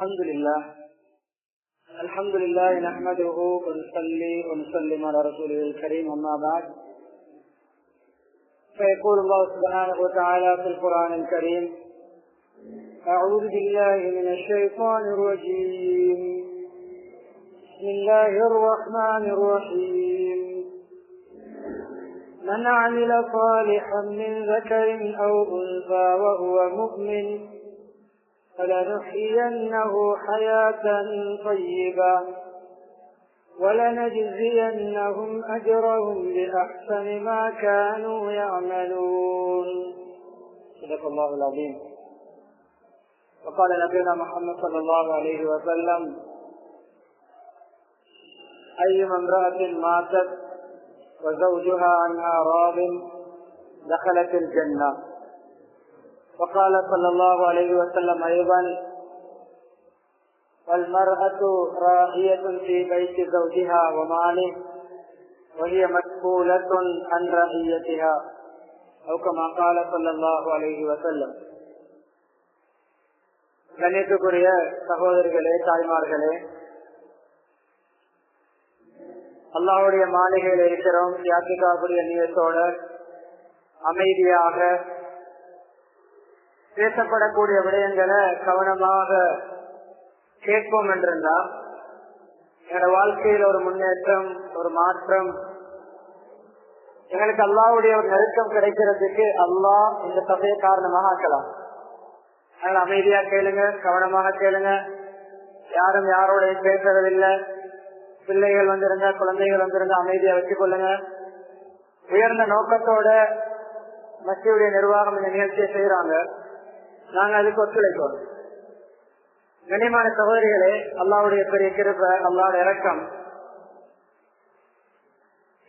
الحمد لله نحمده ونصلي ونسلم على رسوله الكريم أما بعد فيقول الله سبحانه وتعالى في القرآن الكريم أعوذ بالله من الشيطان الرجيم بسم الله الرحمن الرحيم من عمل صالحا من ذكر أو أنثى وهو مؤمن فلنحيينه حياة طيبة ولنجزينهم أجرهم بأحسن ما كانوا يعملون. صدق الله العظيم. وقال نبينا محمد صلى الله عليه وسلم أيما امرأة ماتت وزوجها عنها راض دخلت الجنة. وقال صلى الله عليه وسلم أيضا والمرأة راعية في بيت زوجها وماله وهي مسؤولة عن رعيتها أو كما قال صلى الله عليه وسلم. கண்ணியத்துக்குரிய சகோதரிகளே, தாய்மார்களே, அல்லாஹ்வுடைய மாளிகையில் இருக்கிறோம். யாத்திகாவுடைய நியத்தோட அமைதியாக பேசப்படக்கூடிய விடயங்களை கவனமாக கேட்போம் என்றிருந்தால் எங்களோட வாழ்க்கையில் ஒரு முன்னேற்றம், ஒரு மாற்றம், எங்களுக்கு அல்லாஹ்வுடைய ஒரு நெருக்கம் கிடைக்கிறதுக்கு அல்லாஹ் இந்த சபையை காரணமாக ஆக்கலாம். அதனால அமைதியா கேளுங்க, கவனமாக கேளுங்க. யாரும் யாரோட பேசுறதில்லை. பிள்ளைகள் வந்திருந்தா, குழந்தைகள் வந்திருந்தா அமைதியா வச்சுக் கொள்ளுங்க. உயர்ந்த நோக்கத்தோட மத்தியுடைய நிர்வாகம் இந்த நிகழ்ச்சியை செய்யறாங்க. நாங்க அதுக்கு ஒத்துழைப்போம். கண்ணியமான சகோதரிகளே, அல்லாஹ்வுடைய பெரிய கிருபை, அல்லாஹ்வுடைய இரக்கம்.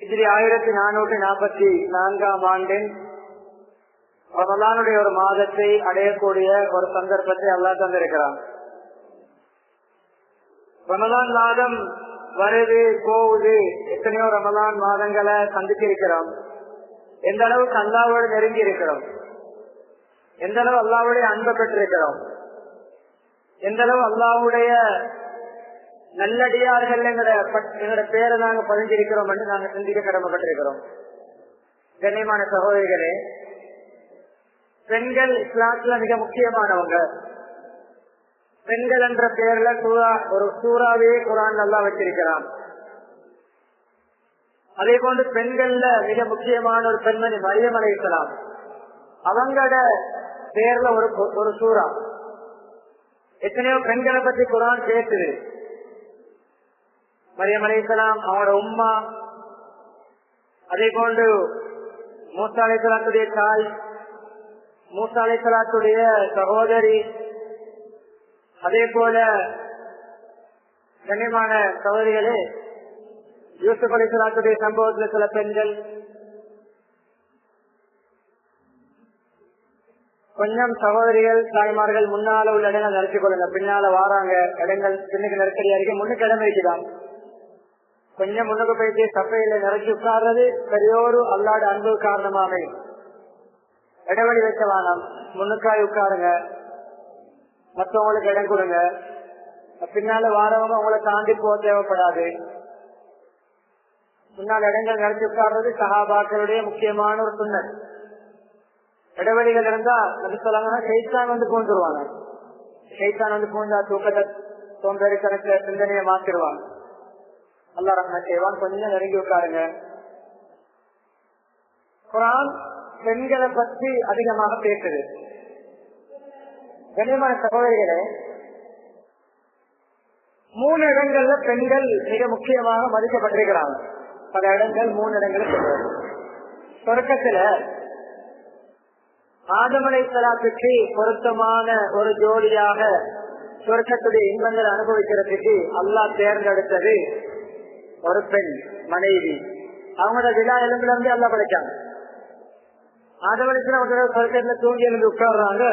ஹிஜ்ரி 1444 ஆண்டின் ரமலானுடைய ஒரு மாதத்தை அடையக்கூடிய ஒரு சந்தர்ப்பத்தை அல்லாஹ் தந்திருக்கிறான். ரமலான் மாதம் வருது போகுது, எத்தனையோ ரமலான் மாதங்களை சந்திச்சிருக்கிறோம். எந்த அளவுக்கு அல்லாஹ்வோடு நெருங்கி இருக்கிறோம், எந்த அளவு அல்லாஹ்வுடைய அன்பை பெற்றிருக்கிறோம், எந்த அளவு அல்லாஹ்வுடைய நல்லடியார்கள் எங்களோட பேரை நாங்க பதிஞ்சிருக்கிறோம் என்று நாங்க சிந்திக்க கடமைப்பட்டிருக்கிறோம். கண்ணியமான சகோதரிகளே, பெண்கள் இஸ்லாத்துல மிக முக்கியமானவங்க. பெண்கள் என்ற பெயர்ல ஒரு சூறாவே குர்ஆன் அல்லாஹ் வச்சிருக்கிறான். அதே போன்று பெண்கள்ல மிக முக்கியமான ஒரு பெண்மணி மரியம் அலைஹிஸ்ஸலாம், அவங்களோட பேர்ல ஒரு சூறா. எத்தனையோ பெண்களை பத்தி குர்ஆன் பேசுது. மரியம் அலைஹிஸ்ஸலாம், அவங்களோட உம்மா, அதே போன்று மூசா அலைஹிஸ்ஸலாத்துடைய தாய், மூசா அலைஹிஸ்ஸலாத்துடைய சகோதரி, அதே போல கண்ணியமான சகோதரிகளே, யூசுப் அலைஹிஸ்ஸலாத்துடைய சம்பவத்தில் சில பெண்கள். கொஞ்சம் சகோதரிகள், தாய்மார்கள் முன்னால உள்ள இடங்கள் நிறுத்திக் கொள்ளுங்க. பின்னால வாராங்க, இடங்கள் பின்னுக்கு நெருக்கடியா இருக்கு. முன்னுக்கு இடம் வைக்குதான். கொஞ்சம் முன்னுக்கு போயிட்டு சபையில நிறைச்சி உட்கார்றது பெரியோரு அல்லாட அன்பு காரணமாக. இடைவெளி வைக்க வேணாம், முன்னுக்காய் உட்காருங்க. மற்றவங்களுக்கு இடம் கொடுங்க. பின்னால வாரவங்க உங்களை தாண்டி போக தேவைப்படாது. முன்னால் இடங்கள் நினைச்சு உட்கார்றது சஹாபாக்களுடைய முக்கியமான ஒரு சுன்னத். இடைவெளிகள் இருந்தா அது சொல்லாங்கன்னா ஷைத்தான் வந்து பூந்துருவாங்க. ஷைத்தான் வந்து பூந்தா தூக்கத்தை சோம்பேறி கணக்கு சிந்தனையை மாத்திருவாங்க. அல்லாஹ் ரஹ்மத் செய்வான். கொஞ்சம் நெருங்கி உட்காருங்க. குர்ஆன் பெண்களை பற்றி அதிகமாக பேசுது. கண்ணியமான சகோதரிகளே, 3 இடங்கள்ல பெண்கள் மிக முக்கியமாக மதிக்கப்பட்டிருக்கிறாங்க. பல இடங்கள் 3 இடங்கள் சொல்றாங்க. தொடக்கத்துல ஆதம் அலைஹிஸ்ஸலாத்துக்கு பொருத்தமான ஒரு ஜோடியாக சொர்க்கத்துடைய இன்பங்களை அனுபவிக்கிறதுக்கு அல்லாஹ் தேர்ந்தெடுத்தது ஒரு பெண் மனைவி. அவங்களோட விழா எலும்புல இருந்து அல்லாஹ் படைச்சாங்க. ஆதம் அலைஹிஸ்ஸலாம் சொர்க்கத்துல தூங்கி எழுந்து உட்கார்றாங்க.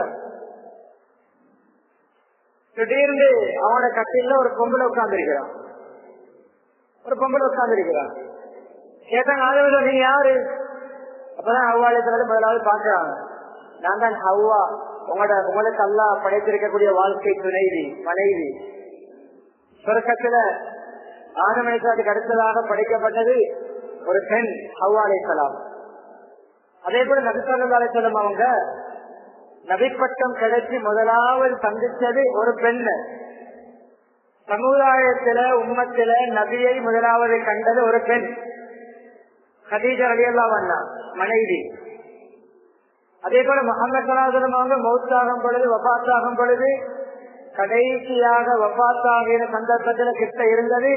திடீர்னு அவனோட கட்டில ஒரு பொம்பளை உட்கார்ந்துருக்கிறான். கேட்டாங்க, ஆதம் நீங்க யாரு? அப்பதான் ஹவ்வா அலைஹிஸ்ஸலாம் முதலாவது பாக்குறாங்க. நான் தான் ஹவ்வா, உங்களுக்கு அல்லாஹ் படைத்திருக்கக்கூடிய வாழ்க்கை துணைவி மனைவி. சொர்க்கத்துல ஆதம் அலைஹிஸ்ஸலாத்துக்கு அடுத்ததாக படைக்கப்பட்டது ஒரு பெண் ஹவ்வா அலைஹிஸ்ஸலாம். அதே போல நபி ஸல்லல்லாஹு அலைஹி வஸல்லம் அவங்க நபிப்பட்டம் கிடைச்சி முதலாவது சந்திச்சது ஒரு பெண். சமுதாயத்தில உம்மத்தில நபியை முதலாவது கண்டது ஒரு பெண், கதீஜா ரலியல்லாஹு அன்ஹா மனைவி. அதே போல முஹம்மது ஸல்லல்லாஹு அலைஹி வஸல்லம் அவங்க மௌத்தாகும் பொழுது வஃபாத்தாகும் பொழுது கடைசியாக வஃபாத்தாகிற சந்தர்ப்பத்தில் கிட்ட இருந்தது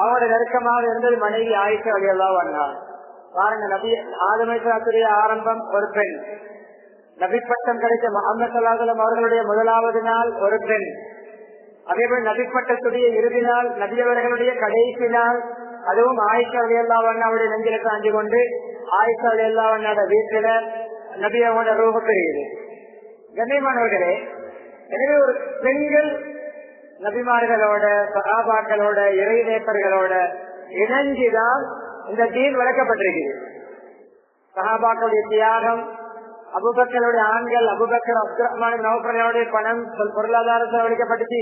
அவரோட நெருக்கமாக இருந்தது மனைவி ஆயிஷா ரலியல்லாஹு அன்ஹா. பாருங்க, நபி ஆதம் அலைஹிஸ்ஸலாத்துடைய ஆரம்பம் ஒரு பெண், நபிப்பட்டம் கிடைச்ச முஹம்மது ஸல்லல்லாஹு அலைஹி வஸல்லம் அவர்களுடைய முதலாவது நாள் ஒரு பெண், அதேபோல நபிப்பட்டத்துடைய இறுதி நாள், நபியவர்களுடைய கடைசி நாள், அதுவும் ஆயிஷா ரலியல்லாஹு அன்ஹாவுடைய நெஞ்சில சாஞ்சு கொண்டு ஆயிஷா ரலியல்லாஹு அன்ஹாவோட வீட்டில நபி அவங்களோட ரூஹ் பெறுகிறது. கண்ணியமானவர்களே, எனவே ஒரு பெண்கள் நபிமார்களோட சஹாபாக்களோட இறைநேசர்களோட இணைஞ்சுதான் இந்த தீன் வளர்க்கப்பட்டிருக்கிறது. சஹாபாக்களுடைய தியாகம், அபூபக்கருடைய ஆண்கள், அபூபக்கர் அப்துல் ரஹ்மான் நௌஃபலுடைய பணம் பொருளாதாரம் செலவழிக்கப்பட்டுச்சு.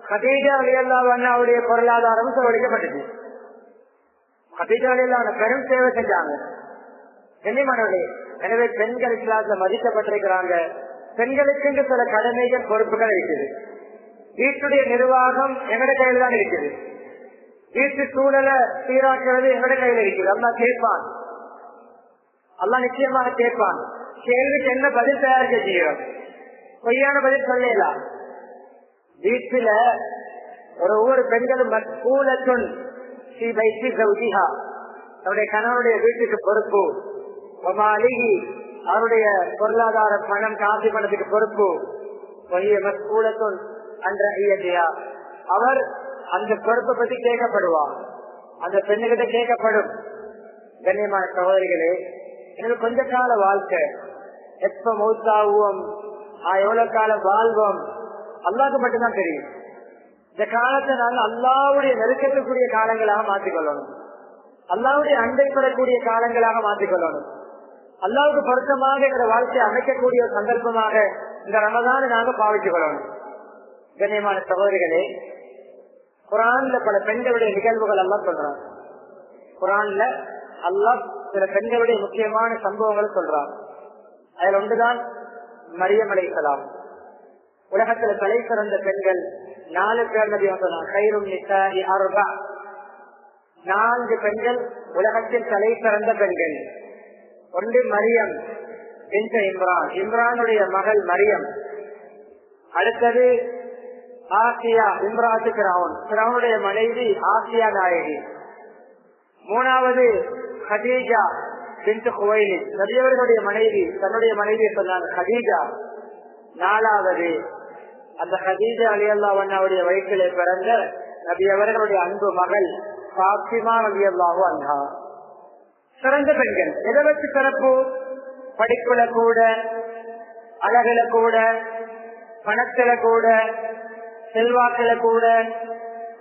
கதீஜா ரலியல்லாஹு அன்ஹாவுடைய பொருளாதாரம் செலவழிக்கப்பட்டுச்சு. கதீஜா ரலியல்லாஹு அன்ஹா பெரும் சேவை செஞ்சாங்க. கண்ணியமானவர்களே, எனவே பெண்கள் இஸ்லாத்துல மதிக்கப்பட்டிருக்கிறாங்க. பெண்களுக்கு சில கடமைகள் பொறுப்புகள் இருக்குது. வீட்டுடைய நிர்வாகம் எங்கட கையில் தான் இருக்குது. வீட்டு சூழலை சீராக்குறது எங்கட கையில் இருக்குது. அல்லாஹ் கேட்பான், அல்லாஹ் நிச்சயமாக கேட்பான். கேள்விக்கு என்ன பதில் தயாரிக்க செய்யறோம்? பொய்யான பதில் சொல்லலாம். வீட்டுல ஒவ்வொரு பெண்களும் தன்னுடைய கணவனுடைய வீட்டுக்கு பொறுப்பு, அவருடைய பொருளாதார பணம் காசு பணத்துக்கு பொறுப்பு. அவர் அந்த பொறுப்பை பத்தி கேட்கப்படுவார், அந்த பெண்ணுகிட்ட கேட்கப்படும். கண்ணியமான சகோதரிகளே, எனக்கு கொஞ்ச கால வாழ்க்கை, எப்ப மௌத்தாவும் எவ்வளவு காலம் வாழ்வோம் அல்லாஹ்வுக்கு மட்டும்தான் தெரியும். இந்த காலத்தை நாங்கள் அல்லாஹ்வுடைய நெருக்கத்துக்குரிய காலங்களாக மாற்றிக்கொள்ளணும், அல்லாஹ்வுடைய அண்டைப்படக்கூடிய காலங்களாக மாற்றிக்கொள்ளணும். அல்லாஹ்வுக்கு பொருத்தமாக எங்களோட வாழ்க்கையை அமைக்கக்கூடிய ஒரு சந்தர்ப்பமாக இந்த ரமதானை நாங்க பாவித்துக் கொள்ளணும். கண்ணியமான சகோதரிகளே, குர்ஆன்ல பல பெண்களுடைய நிகழ்வுகள் எல்லாம் சொல்றாங்க. குர்ஆன்ல அல்லாஹ் சில பெண்களுடைய முக்கியமான சம்பவங்களை சொல்றாங்க. அதுல ஒன்றுதான் மரியம் அலைஹிஸ்ஸலாம். உலகத்துல தலை சிறந்த பெண்கள் 4 பேர் நபி சொன்னாங்க. கைரும் நிசாஇ அர்பா, 4 பெண்கள் உலகத்தில் தலை சிறந்த பெண்கள். ஒன்று மரியம் பின்த் இம்ரான், இம்ரானுடைய மகள் மரியம். அடுத்தது ஆசியா இம்ராத்து ஃபிரௌன், ஃபிரௌனுடைய மனைவி ஆசியா நாயகி. மூணாவது கதீஜா பின்த் குவைலித், நபியவர்களுடைய மனைவி, தன்னுடைய மனைவி சொன்னாங்க கதீஜா. நாலாவது அந்த கதீஜா ரலியல்லாஹு அன்ஹாவுடைய வயிற்றிலே பிறந்த நபியவர்களுடைய அன்பு மகள் ஃபாத்திமா ரலியல்லாஹு அன்ஹா. சிறந்த பெண்கள். எதை வச்சு சிறப்பு? படிப்புல கூட, அழகுல கூட, பணத்துல கூட, செல்வாக்குல கூட,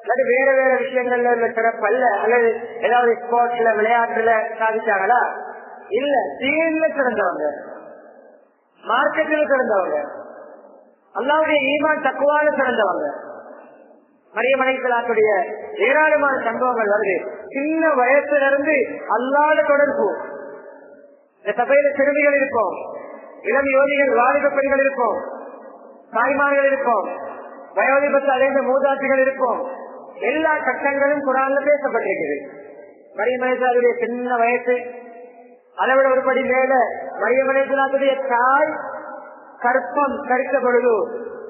அல்லது வேற வேற விஷயங்கள்ல சிறப்பு அல்ல. அல்லது ஏதாவது ஸ்போர்ட்ஸ்ல விளையாட்டுல சாதிச்சாங்களா? இல்ல. தீன்ல சிறந்தவங்க, மார்க்கெட்டில் சிறந்தவங்க, அல்லாஹ்வுடைய ஈமான் தக்வால சிறந்தவங்க. மரியம் அலைஹிஸ்ஸலாத்துடைய ஏராளமான சம்பவங்கள் வருது. சின்ன வயசுல இருந்து அல்லாஹ்வோட தொடர்பு. இந்த சபையில சிறுமிகள் இருப்போம், இளம் யோதிகள், வாலிப பெண்கள் இருப்போம், தாய்மார்கள் இருப்போம், வயோதிபத்தை அடைந்த மூதாட்டிகள் இருப்போம். எல்லா சட்டங்களும் குர்ஆன்ல பேசப்பட்டிருக்கிறது. மரியம் அலைஹிஸ்ஸலாத்துடைய சின்ன வயசு, அளவிட ஒருபடி மேல மரியம் அலைஹிஸ்ஸலாத்துடைய தாய் கற்பம் கரித்த பொழுது,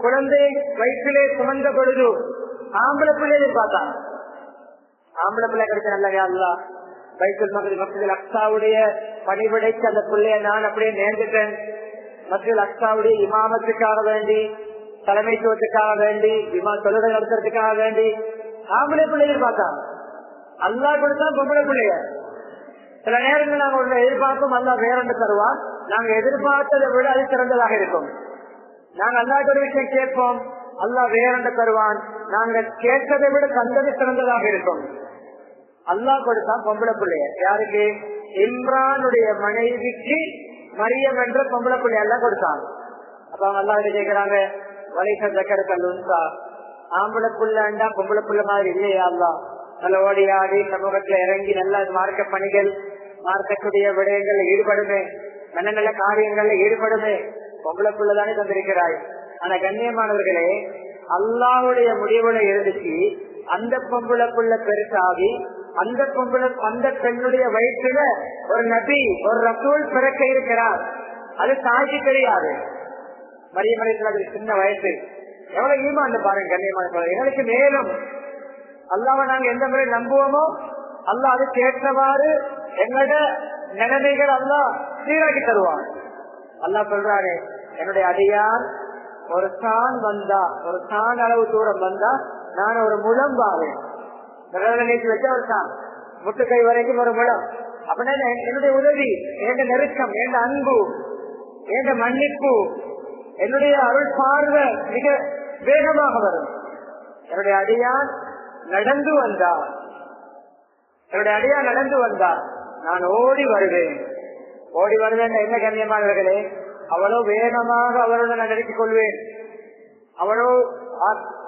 குழந்தை வயிற்றிலே சுமந்த பொழுது ஆம்பளை பிள்ளையை பார்த்தாங்க. ஆம்பளை பிள்ளை கிடைச்ச நல்ல அல்லாஹ் பைத்துல் மஸ்ஜிதுல் அக்ஸாவுடைய பணிவிடைக்கு அந்த பிள்ளைய நான் அப்படியே நேர்ந்துட்டேன். மஸ்ஜிதுல் அக்ஸாவுடைய இமாமத்துக்காக வேண்டி, தலைமைத்துவத்துக்காக வேண்டி, தொழுகை நடத்துறதுக்காக வேண்டி ஆம்பளை பிள்ளையை பார்த்தாங்க. அல்லாஹ் கொடுத்தா பொம்பளை பிள்ளைய. சில நேரங்கள் நாங்க ஒன்று எதிர்பார்ப்போம், அல்லாஹ் வேறொன்று தருவான். நாங்க எதிர்பார்த்ததை விட அது சிறந்ததாக இருக்கும். நாங்க அல்லாஹ் ஒரு விஷயம் கேட்போம், அல்லாஹ் வேறொன்று தருவான். நாங்க கேட்கதை விட தந்தது சிறந்ததாக இருக்கும். அல்லாஹ் கொடுத்தா பொம்பளை பிள்ளைய. யாருக்கு? இம்ரானுடைய மனைவிக்கு மரியம் என்ற பொம்பளை பிள்ளைய எல்லாம் கொடுத்தாங்க. அப்ப அவங்க அல்லாஹ்கிட்ட கேக்குறாங்க, வலைச ஜக்கரக்கல் உன்சா, ஆம்பளை புள்ளண்டா பொம்பளை புள்ள மாதிரி இல்லையா அல்லாஹ்? நல்ல ஓடி ஆடி சமூகத்துல இறங்கி நல்ல மார்க்க பணிகள் மார்க்கக்கூடிய விடயங்கள்ல ஈடுபடுமே, நல்ல நல்ல காரியங்கள்ல ஈடுபடுமே, பொம்பளை புள்ளதானே தந்திருக்கிறாய். ஆனா கண்ணியமானவர்களே, அல்லாஹ்வுடைய முடிவுல இருந்துச்சு அந்த பொம்பளை புள்ள பெருசாகி அந்த பெண்ணுடைய வயிற்றுல ஒரு நபி ஒரு ரசூல் பிறக்க இருக்கிறார். அது சாட்சி தெரியாது. மரியம் அலைஹிஸ்ஸலாம் சின்ன வயசு, எவ்வளவு ஈமான் பாருங்க கண்ணியமான. எங்களுக்கு மேலும் அல்லாஹ்வை நாங்க எந்த முறை நம்புவோமோ அல்லாஹ் அது கேட்டவாறு எங்களோட நிலைமைகள் அல்லாஹ் சீராக்கி தருவான். அல்லாஹ் சொல்றாரு, என்னுடைய அடியான் ஒரு சான் வந்தா, ஒரு சான் அளவு தூரம் வந்தா நான் ஒரு முழம் வாவேன். நீட்டி வச்சா ஒரு சான் முட்டுக்கை வரைக்கும் ஒரு முழம். அப்படின்னா என்னுடைய உதவி, எந்த நெருக்கம், எந்த அன்பு, எந்த மன்னிப்பு, என்னுடைய அருள் பார்வை மிக வேகமாக வரும். என்னுடைய அடியான் நடந்து வந்தா நான் ஓடி வருவேன். ஓடி வருவேன் என்ன கண்ணியமானவர்களே, அவ்வளவு வேகமாக அவருடன் நான் நெருக்கிக் கொள்வேன். அவ்வளவு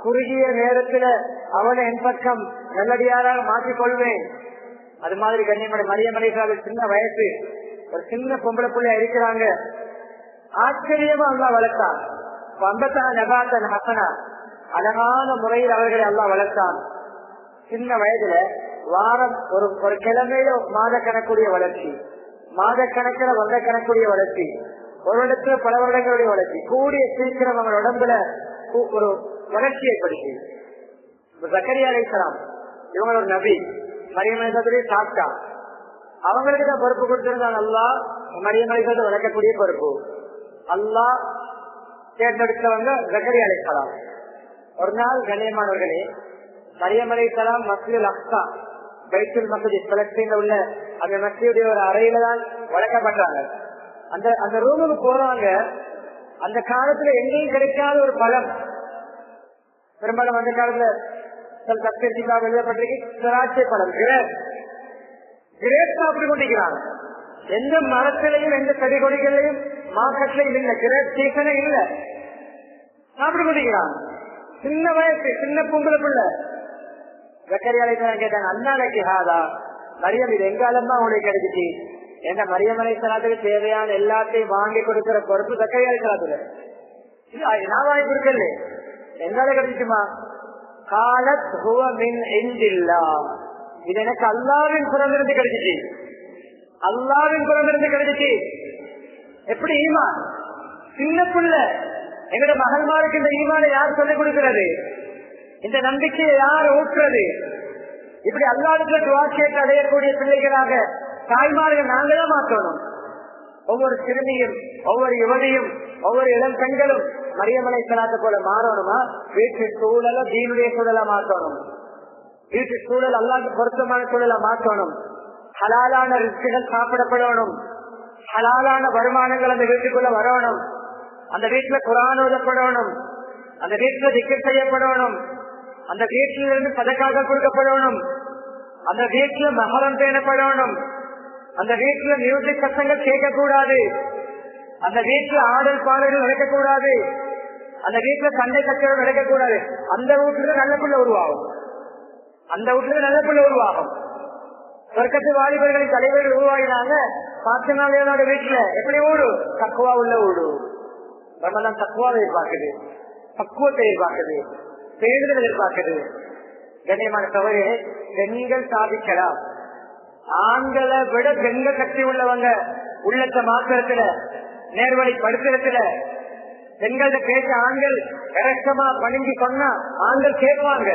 குறுகிய நேரத்துல அவனை என் பக்கம் நல்லடியாராக மாற்றிக் கொள்வேன். அது மாதிரி கண்ணியமான மரியம் அலைஹிஸ்ஸலாம் சின்ன வயசு, ஒரு சின்ன பொம்பளை பிள்ளை இருக்கிறாங்க. ஆச்சரியமா அல்லாஹ் வளர்த்தான். நபாத்தன் ஹசனா, அழகான முறையில் அவர்களை அல்லாஹ் வளர்த்தான். சின்ன வயதுல வாரம் ஒரு கிழமையில மாத கணக்குடைய வளர்ச்சி, மாத கணக்கில் வருட கணக்குடைய வளர்ச்சி, ஒரு இடத்துல பல வருடங்களுடைய வளர்ச்சி, கூடிய சீக்கிரம் அவங்க உடம்புல ஒரு வளர்ச்சி ஏற்படுத்தி. ஜக்கரியா அலைஹிஸ்ஸலாம் இவங்க ஒரு நபி, மரியம் அலைஹிஸ்ஸலாம் சாப்பிட்டா அவங்களுக்கு தான் பொறுப்பு கொடுத்திருந்தாங்க. அல்லாஹ் மரியம் அலைஹிஸ்ஸலாம் வளர்க்கக்கூடிய பொறுப்பு அல்லாஹ் தேர்ந்தெடுத்தவங்க ஜக்கரியா அலைஹிஸ்ஸலாம். ஒரு நாள் கண்ணியமானவர்களே, மரியம் அலைஹிஸ்ஸலாம் மஸ்ஜிதுல் அக்ஸா, பைத்துல் மக்திஸ் பலஸ்தீன்ல உள்ள அந்த மஸ்ஜிதுடைய ஒரு அறையில தான் வளர்க்கப்பட்டாங்க. அந்த ரூமுக்கு போறாங்க. அந்த காலத்துல எங்கேயும் கிடைக்காத ஒரு பழம், பெரும்பாலும் அந்த காலத்துல எழுதப்பட்டிருக்கு திராட்சை பழம், கிரேப் சாப்பிட்டு கொண்டிருக்கிறாங்க. எந்த மரத்திலையும் எந்த செடி கொடிகளையும் மார்க்கெட்லயும் இல்ல, கிரேப் சீசனே இல்ல, சாப்பிட்டு கொண்டிருக்கிறாங்க. சின்ன வயசு, சின்ன பொங்கல பிள்ளை. ஜக்கரியா அலைஹிஸ்ஸலாம் கேட்டாங்க, அண்ணாலைக்கு ஹாதா, மரியம் இது எங்காலமா உங்களுக்கு கிடைச்சிச்சு? என்ற மரியம் அலைஹிஸ்ஸலாத்துக்கு தேவையான எல்லாத்தையும் வாங்கி கொடுக்கிற பொறுப்பு ஜக்கரியா அலைஹிஸ்ஸலாத்துல. நான் வாங்கி கொடுக்கல, எங்கால கிடைச்சுமா? காலத் ஹுவ மின் இன்டில்லாஹ், இது எனக்கு அல்லாஹ்வின் புறமிருந்து கிடைச்சிச்சு, அல்லாஹ்வின் புறமிருந்து கிடைச்சிச்சு. எப்படி ஈமான்? சின்ன புள்ள, எங்கட மகன்மாருக்கு இந்த ஈமானை யார் சொல்லிக் கொடுக்கிறது? இந்த நம்பிக்கையை யார் ஊற்றுறது? இப்படி அல்லாஹ்வுக்கு துஆ கேட்டு அடையக்கூடிய பிள்ளைகளாக தாய்மார்கள் நாங்களே மாற்றணும். ஒவ்வொரு சிறுமியும், ஒவ்வொரு யுவதியும், ஒவ்வொரு இளம் பெண்களும் மரியம் அலைஹிஸ்ஸலாத்தை போல மாறணுமா? வீட்டு சூழல தீனுடைய சூழலா மாற்றணும். வீட்டு சூழல் அல்லாஹ்வுக்கு பொருத்தமான சூழலா மாற்றணும். ஹலாலான ரிஸ்குகள் சாப்பிடப்படணும். ஹலாலான வருமானங்கள் அந்த வீட்டுக்குள்ள வரணும். அந்த வீட்டுல குர்ஆன் ஓதப்படணும். அந்த வீட்டுல திக்ர் செய்யப்படணும். அந்த வீட்டிலிருந்து சதகாக கொடுக்கப்படணும். அந்த வீட்டுல மஹரம் பேணப்படணும். அந்த வீட்டுல மியூசிக் சத்தங்கள் கேட்கக்கூடாது. அந்த வீட்டுல ஆடல் பாடல்கள் நடக்கக்கூடாது. அந்த வீட்டுல சண்டை சச்சரவு நடக்கக்கூடாது. அந்த வீட்டுல நல்ல பிள்ளை உருவாகும். அந்த வீட்டுல நல்ல பிள்ளை உருவாகும். சொர்க்கத்து வாலிபர்களின் தலைவர்கள் உருவாகினாங்க. 10 நாள் வீட்டுல எப்படி ஊடு? தக்குவா உள்ள ஊடு. நம்மெல்லாம் தக்குவாவை எதிர்பார்க்குது, பக்குவத்தை எதிர்பார்க்குது, பேடுதல் எதிர்பார்க்குது. கண்ணியமான சகோதரே, பெண்கள் சாதிக்கலாம். ஆண்களை விட பெண்கள் சக்தி உள்ளவங்க. உள்ளத்தை மாத்திரத்துல, நேர்வழி படுத்துறதுல, பெண்கள பேச ஆண்கள் இறக்கமா பணிஞ்சு சொன்னா ஆண்கள் கேட்பாங்க.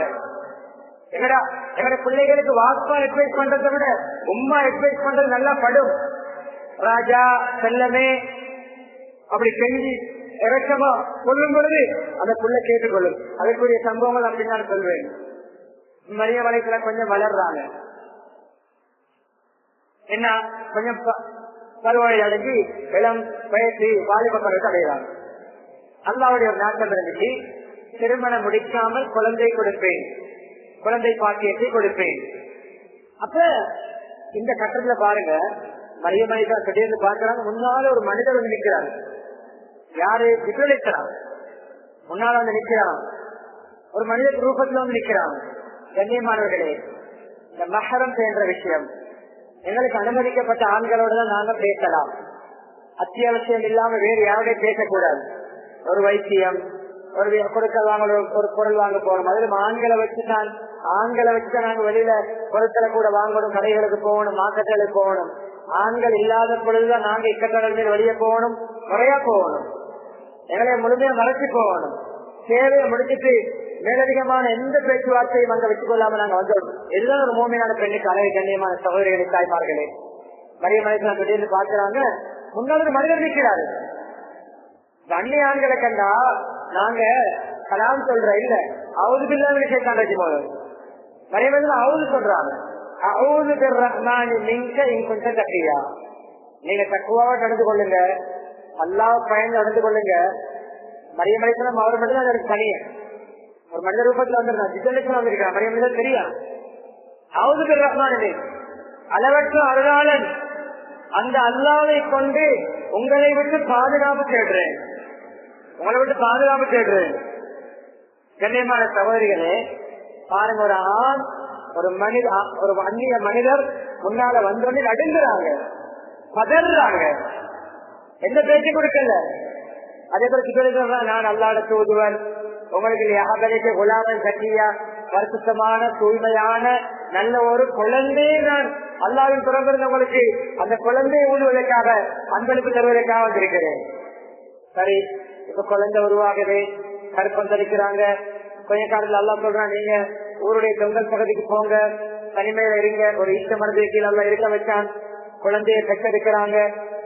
எங்கட பிள்ளைகளுக்கு வாப்பா அட்வைஸ் பண்றதை விட உம்மா அட்வைஸ் பண்றது நல்லா படும். ராஜா செல்லமே அப்படி செஞ்சு இறக்கமா சொல்லும் பொழுது அந்த புள்ள கேட்டுக்கொள்ளும். அதற்குரிய சம்பவங்கள் அப்படின்னு நான் சொல்வேன். மரியம் அலைஹிஸ்ஸலாம் கொஞ்சம் வளர்றாங்க. என்ன கொஞ்சம் பருவழி அடங்கி இளம் வயசு வாலிப பருவத்தை அடைகிறாங்க. அல்லாஹ்வுடைய ஒரு நாட்டம் இருந்துச்சு, திருமணம் முடிக்காமல் குழந்தை கொடுப்பேன், குழந்தை பாக்கியத்தை கொடுப்பேன். அப்ப இந்த கட்டத்துல பாருங்க, மரியம் அலைஹிஸ்ஸலாம் திடீர்னு பார்க்கிறாங்க, முன்னால ஒரு மனிதர் வந்து நிற்கிறாங்க. யாரு விபலிக்கிறான் முன்னால வந்து நிக்கிறான், ஒரு மனித ரூபத்துல வந்து நிக்கிறான். கண்ணியமானவர்களே, இந்த மஹரம் என்ற விஷயம் எங்களுக்கு அனுமதிக்கப்பட்ட ஆண்களோட தான் நாங்க பேசலாம். அத்தியாவசியம் இல்லாம வேறு யாருடைய பேசக்கூடாது. ஒரு வைத்தியம், ஒரு கொடுக்கல் வாங்க, ஒரு பொருள் வாங்க போகணும், அதிலும் ஆண்களை வச்சுதான் நாங்க வெளியில பொருட்களை கூட வாங்கணும், கடைகளுக்கு போகணும், மார்க்கெட்டுகளுக்கு போகணும். ஆண்கள் இல்லாத பொழுதுதான் நாங்க இக்கட்டடல் மேல் வெளியே போகணும், முறையா போகணும், எங்களை முழுமையா மறைச்சு போகணும். சேவையை முடிச்சுட்டு மேலதிகமான எந்த பேச்சுவார்த்தையும் அங்க வச்சுக் கொள்ளாம நாங்க வந்துடணும். இதுதான் ஒரு மூமியான பெண்ணுக்கு அழகு. கண்ணியமான சகோதரிகளை, தாய்மார்களே, மரியம் அலைஹிஸ்ஸலாம் திடீர்னு பார்க்கிறாங்க, முன்னாள் மனிதர் நிற்கிறாரு. அந்நிய ஆண்களை கண்டா நாங்க கலாம் சொல்ற இல்ல, அவுது பில்லாஹ் ஷைத்தான் ரஜீம். மரியம் அவுது சொல்றாங்க, அவுது பிர்ரஹ்மானி மின்க இன் குன்த தக்கியா. நீங்க தக்குவாவா நடந்து கொள்ளுங்க, அல்லாஹ் பயந்து நடந்து கொள்ளுங்க. மரியம் அலைஹிஸ்ஸலாம் அவர் மட்டும் தான் எனக்கு தனிய ஒரு மனித ரூபத்துல வந்திருக்காங்க, ஜிஜலிசம் வந்திருக்காங்க. மரியம் தெரியும், அவுது பிர்ரஹ்மானி அளவற்ற அருளாளன் அந்த அல்லாஹ்வை கொண்டு உங்களை விட்டு பாதுகாப்பு தேடுறேன், உங்களை விட்டு பாதுகாப்பு தேடுறேன். கண்ணியமான சகோதரிகளே, பாருங்க, ஒரு ஆண் ஒரு அந்நிய மனிதர் முன்னால வந்தோடனே நடுங்குறாங்க, பதறாங்க, எந்த பேச்சு கொடுக்கல. அதே போல நான் அல்லாஹ்வுடைய தூதுவன், உங்களுக்கு யாகலைக்கு குலாமன் சக்கியா, பரிசுத்தமான தூய்மையான நல்ல ஒரு குழந்தையை நான் அல்லாஹ்வின் பிறந்திருந்தவங்களுக்கு அந்த குழந்தையை ஊதுவதற்காக அன்பளிப்பு தருவதற்காக வந்திருக்கிறேன். சரி, இப்ப குழந்தை உருவாகுது, கருப்பம் தரிக்கிறாங்க. கொஞ்ச காலத்துல அல்லாஹ் சொல்றான், நீங்க ஊருடைய தொங்கல் பகுதிக்கு போங்க, தனிமையில இருங்க. ஒரு ஈட்ட மனதை கீழே எல்லாம் இருக்க வச்சான். குழந்தைய பெற்றெடுக்கிறாங்க.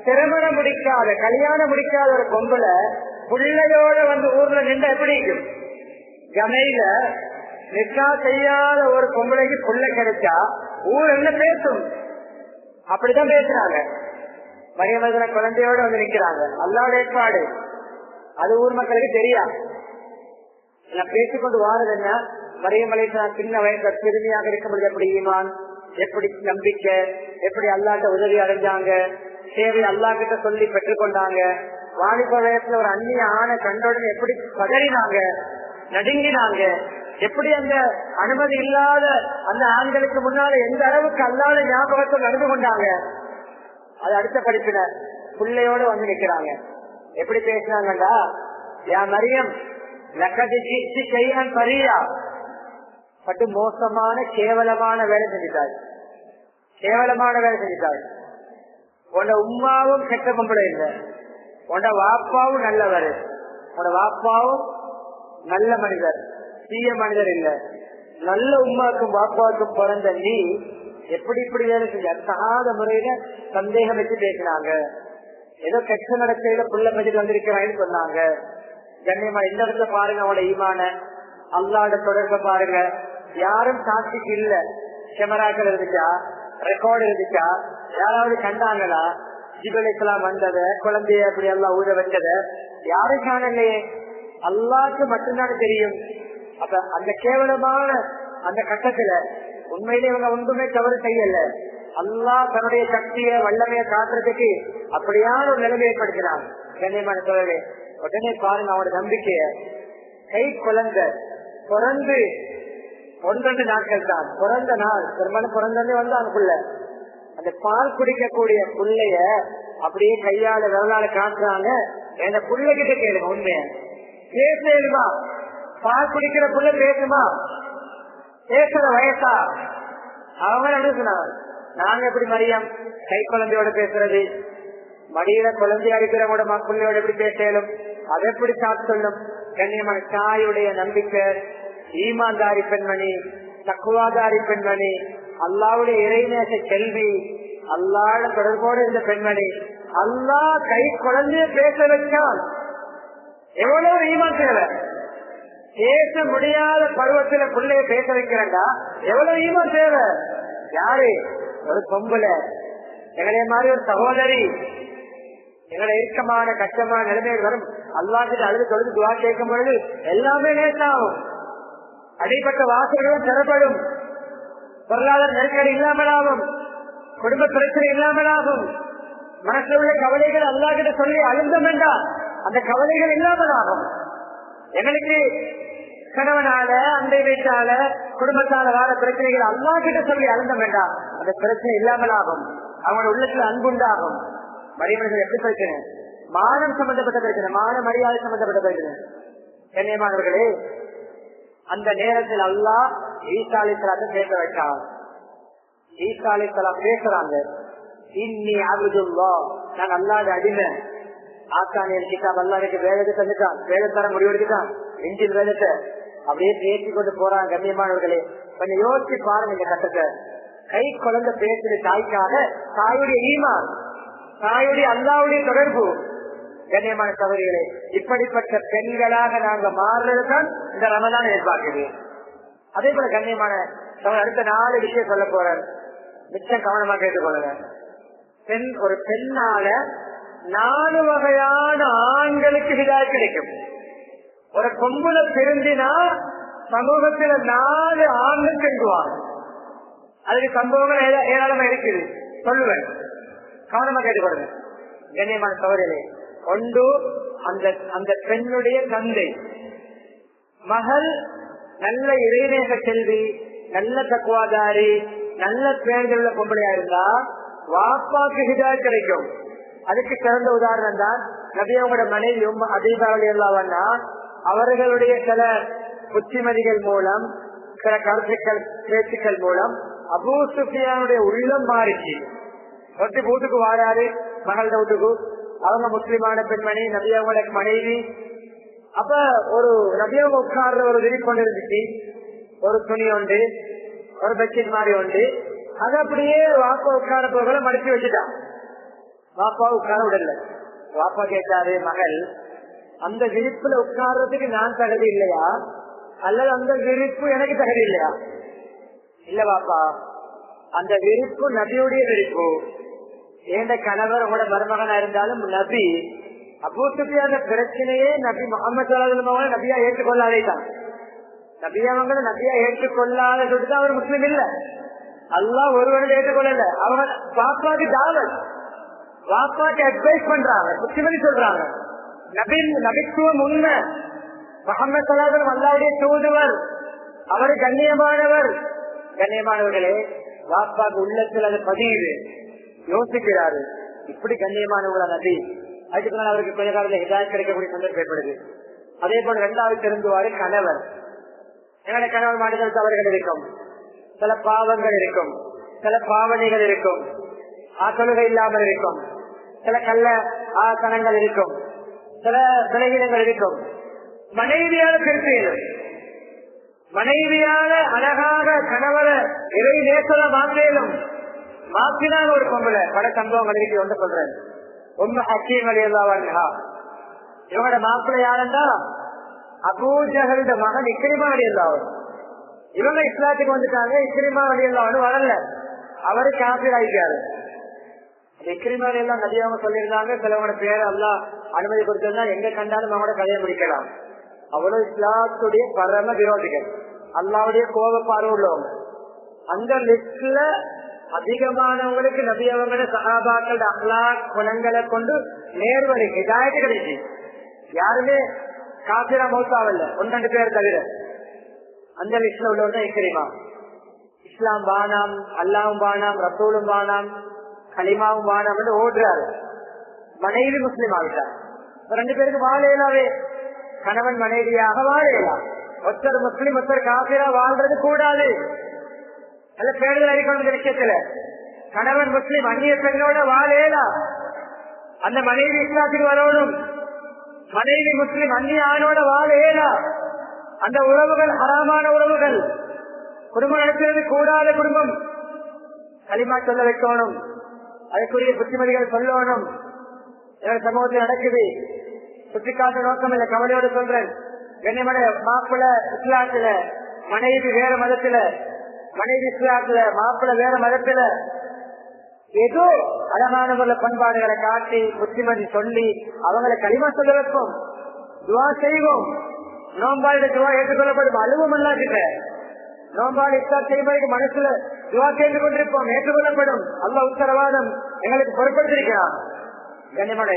திருமணம் முடிக்காத, கல்யாணம் முடிக்காத ஒரு பொம்பளை பிள்ளையோட வந்து ஊர்ல நின்று எப்படி இருக்கும்? கமையில நிக்கா செய்யாத ஒரு பொம்பளைக்கு பிள்ளை கிடைச்சா ஊர் என்ன பேசும்? அப்படிதான் பேசுறாங்க. மரியமதன குழந்தையோட வந்து நிக்கிறாங்க. அல்லாஹ்வுடைய ஏற்பாடு, அது ஊர் மக்களுக்கு தெரியாது. பேசிக்கொண்டு வாரது என்ன? மரியம் அலைஹிஸ்ஸலாம் சின்ன வயசுல சிறுமியாக இருக்கும்போது எப்படி ஈமான், எப்படி நம்பிக்கை, எப்படி அல்லாஹ்ட்ட உதவி அடைஞ்சாங்க, சேவை அல்லாஹ் கிட்ட சொல்லி பெற்றுக்கொண்டாங்க. வாலிப வயசுல ஒரு அந்நிய ஆணை கண்டோடனே எப்படி பதறினாங்க, நடுங்கினாங்க, எப்படி அந்த அனுமதி இல்லாத அந்த ஆண்களுக்கு முன்னால எந்த அளவுக்கு அல்லாத ஞாபகத்தை நடந்து கொண்டாங்க. அது அடுத்த படிப்பின பிள்ளையோட வந்து நிக்கிறாங்க. எப்படி பேசினாங்கடா, யா மரியம் பரியா பட்டு மோசமான கேவலமான வேலை செஞ்சுட்டாள், கேவலமான வேலை செஞ்சுட்டாள். உன்ட உம்மாவும் கெட்ட பொம்பளை இல்லை, உன்ட வாப்பாவும் நல்லவர், உன்னோட வாப்பாவும் நல்ல மனிதர், தீய மனிதர் இல்ல. நல்ல உம்மாக்கும் வாப்பாவுக்கும் பிறந்த நீ எப்படி இப்படி வேலை செஞ்ச? அத்தகாத முறையில சந்தேகம் வச்சு பேசினாங்க. ஏதோ கெட்ட நடக்கையில புள்ள மதில் வந்திருக்கிறான்னு சொன்னாங்க. கண்ணியமா இந்த இடத்துல பாருங்க, அவனோட ஈமான அல்லாஹ்வோட தொடர்பை பாருங்க. யாரும் சாட்சிக்கு இல்ல, கேமராக்கள் இருந்துச்சா, ரெக்கார்டு இருந்துச்சா, யாராவது கண்டாங்களா? ஜிப்ரீல் அலைஹிஸ்ஸலாம் வந்தத, குழந்தைய அப்படி எல்லாம் ஊத வச்சத யாரும் காணலையே, அல்லாஹ்க்கு மட்டும்தான் தெரியும். அப்ப அந்த கேவலமான அந்த கட்டத்துல உண்மையிலே இவங்க ஒன்றுமே தவறு செய்யல. அல்லாஹ் தன்னுடைய சக்தியை வல்லமையை காட்டுறதுக்கு அப்படியான ஒரு நிலைமை ஏற்படுத்தினான். கண்ணியமான தோழர்களே, உடனே பாருங்க அவனோட நம்பிக்கைய. கை குழந்தை பிறந்து 1-2 நாட்கள் தான், பிறந்த நாள் பெரும்பாலும் பிறந்தே வந்து அவனுக்குள்ள அந்த பால் குடிக்கக்கூடிய புள்ளைய அப்படியே கையால விரலால காட்டுறாங்க. என் புள்ளைகிட்ட கேளுங்க, உண்மைய பேசுமா? பால் குடிக்கிற புள்ள பேசுமா? பேசுற வயசா? அவங்க எப்படி சொன்னாங்க, நாங்க எப்படி மரியம் கை குழந்தையோட பேசுறது, மடியில குழந்தையா இருக்கிறவங்களோட பிள்ளையோட எப்படி பேசலும், அதை எப்படி சாப்பிட்டு சொல்லும்? கண்ணியமான தாயுடைய நம்பிக்கை, ஈமான்தாரி பெண்மணி, தக்குவாதாரி பெண்மணி, அல்லாவுடைய இறைநேச செல்வி, அல்லாஹ் தொடர்போடு இருந்த பெண்மணி, அல்லாஹ் கை குழந்தைய பேச வச்சால் எவ்வளவு ஈமான் தேவை? பேச முடியாத பருவத்துல பிள்ளைய பேச வைக்கிறா, எவ்வளவு ஈமான் தேவை? யாரு? ஒரு பொம்பளை, எங்களைய மாதிரி ஒரு சகோதரி, எங்களை இறுக்கமான கஷ்டமான நிலைமைகள் வரும். அல்லாஹ்கிட்ட அழுது தொழுது துவா கேட்கும் பொழுது எல்லாமே லேசாகும். அடிப்பட்ட வாசல்களும் திறப்படும், பொருளாதார நெருக்கடி இல்லாமலாகும், குடும்ப பிரச்சனை இல்லாமலாகும், மனசுல உள்ள கவலைகள் அல்லாஹ்கிட்ட சொல்லி அழுந்தம் என்றால் அந்த கவலைகள் இல்லாமல் ஆகும். எங்களுக்கு கணவனால, அண்டை வீட்டால, குடும்பத்தால வார பிரச்சனைகள் அல்லாஹ் கிட்ட சொல்லி அழுந்த வேண்டாம். அந்த பிரச்சனை இல்லாமல் ஆகும். அவங்களோட உள்ளத்துல அன்புண்டாகும். மரியாதை எப்படி பிரச்சனை? மானம் சம்பந்தப்பட்ட பிரச்சனை, மான மரியாதை சம்பந்தப்பட்ட பிரச்சனை. கண்ணியமானவர்களே, அந்த நேரத்தில் அல்லாஹ் ஈசா அலைஹிஸ்ஸலாத்தை பேச வைத்தார். ஈசா அலைஹிஸ்ஸலாம் பேசுறாங்க, இன்னி அப்துல்லாஹ், நான் அல்லாஹ்வுடைய அடிமை. ஆசானியர் கிதாப் அல்லாஹ்வுக்கு வேதத்தை தந்துட்டான், வேதத்தர முடிவெடுத்துட்டான், இன்ஜில் வேதத்தை அப்படியே பேசி கொண்டு போறாங்க. கண்ணியமானவர்களே, கொஞ்சம் யோசிச்சு பாருங்க இந்த கட்டத்தை. கை குழந்தை பேசுற தாய்க்காக தாயுடைய ஈமான், தாயுடைய அல்லாஹ்வுடைய தொடர்பு. கண்ணியமான சகோதரிகளே, இப்படிப்பட்ட பெண்களாக நாங்க மாறுறதுதான் இந்த ரமலான் எதிர்பார்க்குது. அதே போல கண்ணியமான அடுத்த 4 விஷயம் சொல்ல போறேன், மிச்சம் கவனமா கேட்டுக்கொள்ளுங்க. ஒரு பெண்ணால 4 வகையான ஆண்களுக்கு ஹிதாயத் கிடைக்கும். ஒரு பொம்புல திருந்தினா சமூகத்துல 4 ஆண்கள் செல்வாங்க. அதுக்கு சம்பவங்கள் ஏராளமா இருக்குது, சொல்லுவேன், கவனமா கேட்டுக்கொள்ளுங்க. கண்ணியமான சகோதரிகளே, ஒன்று அந்த பெண்ணுடைய தந்தை. மகள் நல்ல இறைநேக செல்வி, நல்ல தக்குவாதாரி, நல்ல பேருந்துள்ள பொம்பளையா இருந்தா வாப்பாக்கு ஹிதாயத் கிடைக்கும். அதுக்கு சிறந்த உதாரணம் தான் நபியோட மனைவி ஹதீஜா ரலியல்லாஹு அன்ஹா. அவர்களுடைய சில புத்திமதிகள் மூலம், சில கருத்துக்கள் பேச்சுக்கள் மூலம் அபூ சுஃபியானுடைய உள்ளம் மாறிச்சு. வீட்டுக்கு வாராரு, மகள் வீட்டுக்கு. அவங்க முஸ்லிமான பெண்மணி, நபியோட மனைவி. அப்ப ஒரு நபியோக உட்கார்ற ஒரு விரிப்பு கொண்டு இருந்துச்சு, ஒரு துணி உண்டு, ஒரு பெட்ஷீட் மாதிரி உண்டு. அது அப்படியே வாப்பா உட்கார போகல மடிச்சு வச்சுட்டான். வாப்பா உட்கார விடல. வாப்பா கேட்டாரு, மகள், அந்த விரிப்புல உட்கார்றதுக்கு நான் தகுதி இல்லையா, அல்லது அந்த விரிப்பு எனக்கு தகுதி இல்லையா? இல்ல வாப்பா, அந்த விரிப்பு நபியுடைய விரிப்பு. ஏண்ட கணவர் உங்களோட மருமகனா இருந்தாலும் நபி. அபூ சுஃபியான பிரச்சனையே நபி முஹம்மது ஸல்லல்லாஹு அலைஹி வஸல்லம் நபியா ஏற்றுக்கொள்ளாதேதான். நபியாவங்களை நபியா ஏற்றுக்கொள்ளாத சொல்லிட்டு அவர் முஸ்லிம் இல்ல. அல்லாஹ் ஒருவரை ஏற்றுக்கொள்ளல. அவங்க பாப்பாக்கு தாவல், பாப்பாக்கு அட்வைஸ் பண்றாங்க, புத்திமதி சொல்றாங்க. நபித்துவம் உண்மை. முஹம்மது ஸல்லல்லாஹு அலைஹி வஸல்லம் அல்லாஹ்வுடைய தூதுவர், அவர் கண்ணியமானவர். கண்ணியமானவர்களே, பாப்பாக்கு உள்ளத்தில் அது பதியுது, யோசிக்கிறாரு, இப்படி கண்ணியமானவங்களா நபி. அதுக்கு மேல அவருக்கு கொஞ்ச காலத்துல ஹிதாயத் கிடைக்கக்கூடிய சந்தர்ப்பம் ஏற்படுது. அதே போல 2வது திருந்துவாரு கணவர். என்னோட கணவர் மாட்டுகள் தவறுகள் இருக்கும், சில பாவங்கள் இருக்கும், சில பாவனைகள் இருக்கும், தொழுகை இல்லாமல் இருக்கும், சில கள்ள ஆசனங்கள் இருக்கும், சில விலகினங்கள் இருக்கும். மனைவியால திருத்தம், மனைவியால அழகாக கணவரை இறை நேசல மாற்றேலும் மாற்றினாங்க. ஒரு பொம்பளை பல சம்பவங்கள் இருக்கு. ஒன்று சொல்றேன், உம்மு ஹக்கீம் ரலியல்லாஹு அன்ஹா. இவங்களோட மாப்பிள்ளை யாருன்னா அபூ ஜஹலுடைய மகன் இக்ரிமா ரலியல்லாஹு அன்ஹு. இவங்க இஸ்லாத்துக்கு வந்துட்டாங்க. இக்ரிமா ரலியல்லாஹு அன்ஹு வரல, அவரு காஃபிர் ஆயிட்டாரு. இக்ரிமா ரலியல்லாஹு அன்ஹு நபியவங்க சொல்லியிருந்தாங்க, சிலவங்களோட பேரை அல்லாஹ் அனுமதி கொடுத்திருந்தா எங்க கண்டாலும் அவங்களோட கதையை முடிக்கலாம். அவ்வளவு இஸ்லாத்துடைய பரம விரோதிகள், அல்லாவுடைய கோப பார்வை உள்ளவங்க. அந்த லிஸ்ட்ல அதிகமானவங்களுக்கு நபி அவங்களோட சஹாபாக்கள் அஹ்லாக் குணங்களை கொண்டு நேர்வழி ஹிதாயத் கிடைச்சு. யாருமே காபிரா மௌத்தாவல்ல, 1-2 பேர் தவிர. அந்த லிஸ்ட்ல உள்ளவங்க இக்ரிமா. இஸ்லாம் வானாம், அல்லாவும் வானாம், ரசூலும் வானாம், கலிமாவும் வானாம் என்று ஓடுறாரு. மனைவி முஸ்லிம் ஆகிட்டார். 2 பேருக்கு வாழையிலாவே கணவன் மனைவியாக வாழையலாம். ஒருத்தர் முஸ்லிம் ஒருத்தர் காபிரா வாழ்றது கூடாது. நல்ல பேர்கள் அறிக்கொண்ட விஷயத்துல கணவன் முஸ்லிம் அந்நிய பெண்ணோட வாழலாம். அந்த மனைவி இஸ்லாத்துக்கு வரணும். மனைவி முஸ்லிம் அந்நிய ஆணோட வாழலாம். அந்த உறவுகள் ஹராமான உறவுகள், குடும்பம் நடத்துறது கூடாத குடும்பம். களிமா சொல்ல வைக்கணும், அதுக்குரிய புத்திமதிகள் சொல்லணும். சமூகத்தில் நடக்குது, சுட்டிக்காட்ட நோக்கம் இல்ல, கவலையோடு சொல்றேன். கண்ணியமான மாப்பிள்ள இஸ்லாத்துல, மனைவி வேற மதத்துல, மனைவி இஸ்லாத்துல, மாப்பிள்ள வேற மதத்துல, ஏதோ அழகான பண்பாடுகளை காட்டி புத்திமதி சொல்லி அவங்களை களிமா சொல்ல வைப்போம், துவா செய்வோம். நோம்பாடு துவா ஏற்றுக்கொள்ளப்படும், அழுவும் அல்லா கிட்ட. நோம்பாடு இஸ்லாம் செய்வதற்கு மனசுல துவா கேட்டு கொண்டிருப்போம், ஏற்றுக்கொள்ளப்படும். அல்லாஹ் உத்தரவாதம் எங்களுக்கு பொருட்படுத்திருக்கிறான். கண்ணியமான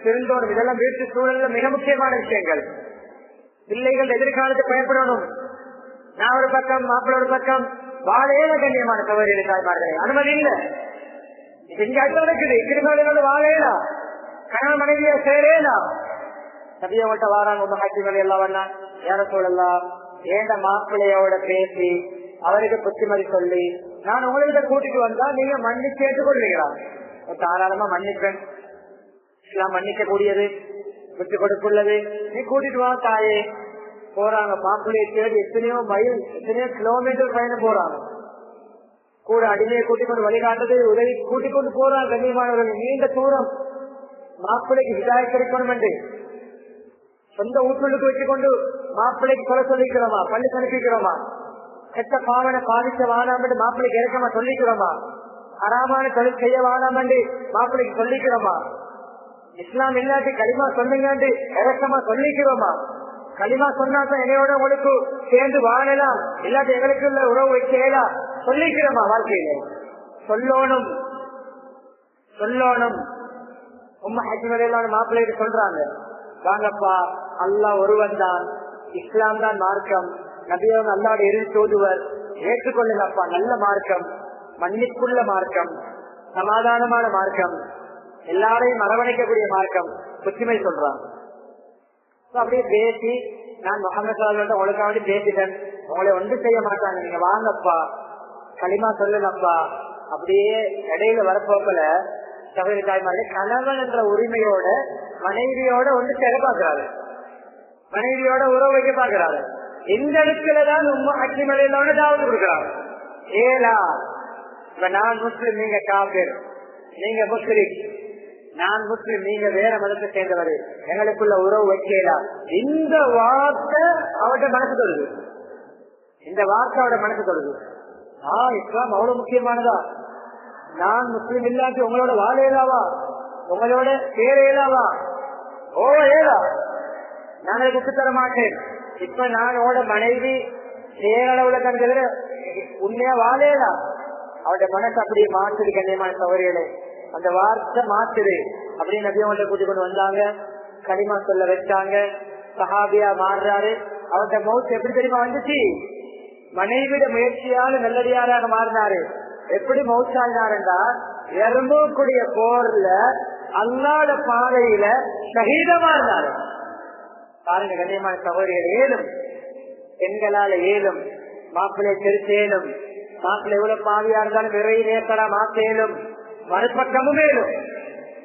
திருந்தோடும். இதெல்லாம் வீட்டு சூழல்ல மிக முக்கியமான விஷயங்கள். பிள்ளைகள் எதிர்காலத்தை பயப்படணும். நான் ஒரு பக்கம், மாப்பிள்ள ஒரு பக்கம், வாழையில கண்ணியமான சகோதரி தாய்மார்களே, அனுமதி இல்லை. இங்க அது நடக்குது. கிருமங்களோட வாழையிலா, கணவன் மனைவியா சேரேலா. சபியவட்ட வாராங்க உங்க ஹாக்கிகள் எல்லாம் வரலாம். யார சொல்லலாம், ஏண்ட மாப்பிள்ளையோட பேசி அவருக்கு புத்திமதி சொல்லி நான் உங்கள்கிட்ட கூட்டிட்டு வந்தா நீங்க மன்னிச்சு ஏற்றுக்கொள்வீங்களா? தாராளமா மன்னிப்பேன். மன்னிக்க கூடியது, விட்டு கொடுக்குள்ளது. நீ கூட்டிட்டு வா தாயே. போறாங்க மாப்பிள்ளையை தேடி, எத்தனையோ மைல், எத்தனையோ கிலோமீட்டர் பயணம் போறாங்க. கூட அடிமையை கூட்டிக் கொண்டு வழிகாட்டுறது உதவி கூட்டிக் கொண்டு போறாங்க. கண்ணியமானவர்கள், நீண்ட தூரம் மாப்பிள்ளைக்கு விதாயம் கிடைக்கணும் என்று சொந்த ஊற்றுக்கு வச்சுக்கொண்டு மாப்பிள்ளைக்கு கொலை சொல்லிக்கிறோமா, பள்ளிக்கு அனுப்பிக்கிறோமா? கெட்ட பாவனை பாதிக்க வாழாம் என்று மாப்பிள்ளைக்கு இறக்கமா சொல்லிக்கிறோமா? அறாமான தொழில் செய்ய வாழாம் என்று மாப்பிள்ளைக்கு சொல்லிக்கிறோமா? இஸ்லாம் இல்லாட்டி களிமா சொன்னீங்க இறக்கமா சொல்லிக்கிறோமா? களிமா சொன்னாதான் என்னையோட உங்களுக்கு சேர்ந்து வாழலாம், இல்லாட்டி எங்களுக்கு உள்ள உறவு வைக்கலாம் சொல்லிக்கிறோமா? வாழ்க்கையில சொல்லணும் சொல்லணும். உம்மா ஹஜ்மலையிலான மாப்பிள்ளைக்கு சொல்றாங்க, வாங்கப்பா, அல்லாஹ் ஒருவன் தான், இஸ்லாம் தான் மார்க்கம், நபியவன் அல்லாஹ்வோட இறுதி தூதுவர், ஏற்றுக்கொள்ளுங்கப்பா, நல்ல மார்க்கம், மன்னிப்புள்ள மார்க்கம், சமாதானமான மார்க்கம், எல்லாரையும் அரவணைக்கக்கூடிய மார்க்கம், புத்திமை சொல்றான். அப்படியே பேசி, நான் முகமது உங்களுக்காக பேசிட்டேன், உங்களை ஒன்று செய்ய மாட்டாங்க, நீங்க வாங்கப்பா, களிமா சொல்லலப்பா. அப்படியே இடையில வரப்போக்கல சகோதரி தாய்மார்களே, கணவன் என்ற உரிமையோட மனைவியோட ஒன்று சேர பார்க்கிறாரு, மனைவியோட உறவு வைக்க பார்க்கிறாரு. இந்த இடத்துலதான் உம்மா அக்கிமலையிலோட தாவது கொடுக்கிறாரு. ஏலா, இப்ப நான் முஸ்லிம், நீங்க காபிர், நீங்க முஸ்லிம், நான் முஸ்லிம், நீங்க வேற மதத்தை சேர்ந்தவர், எங்களுக்குள்ள உறவு வைக்கலாம். இந்த வார்த்தை அவருடைய மனசு தொழுது, இந்த வார்த்தை அவருடைய மனசு தொழுது. இஸ்லாம் அவ்வளவு முக்கியமானதா? நான் முஸ்லிம் இல்லாட்டி உங்களோட வாழ இயலாவா, உங்களோட சேர இயலாவா? ஓ ஏலா, நான் அதை விட்டு தர மாட்டேன். இப்ப நான் உங்களோட மனைவி சேரளவுல கண்கள் உண்மையா வாழையலா? அவருடைய மனசு அப்படியே மாற்றுது. கண்ணியமான சகோதரிகளே, அந்த வார்த்தை மாற்றுது. அப்படின்னு நபி அவங்கள்ட்ட கூட்டிக் கொண்டு வந்தாங்க, களிமா சொல்ல வச்சாங்க, சஹாபியா மாறுறாரு. அவருடைய மௌத் எப்படி தெரியுமா வந்துச்சு? மனைவிட முயற்சியால நல்லடியாராக மாறினாரு. எப்படி மௌத்தாயினாருண்டா, எறும்புக்குடிய போர்ல அல்லாத பாதையில ஷஹீதமா இருந்தாரு. பாருங்க கண்ணியமான சகோதரிகள், ஏலும் பெண்களால ஏலும், மாப்பிள்ளை தெரிச்சேலும், மாப்பிள்ளை எவ்வளவு பாவியா இருந்தாலும் இறை நேசரா மாத்தேலும், மறுபக்கமும் மேலும்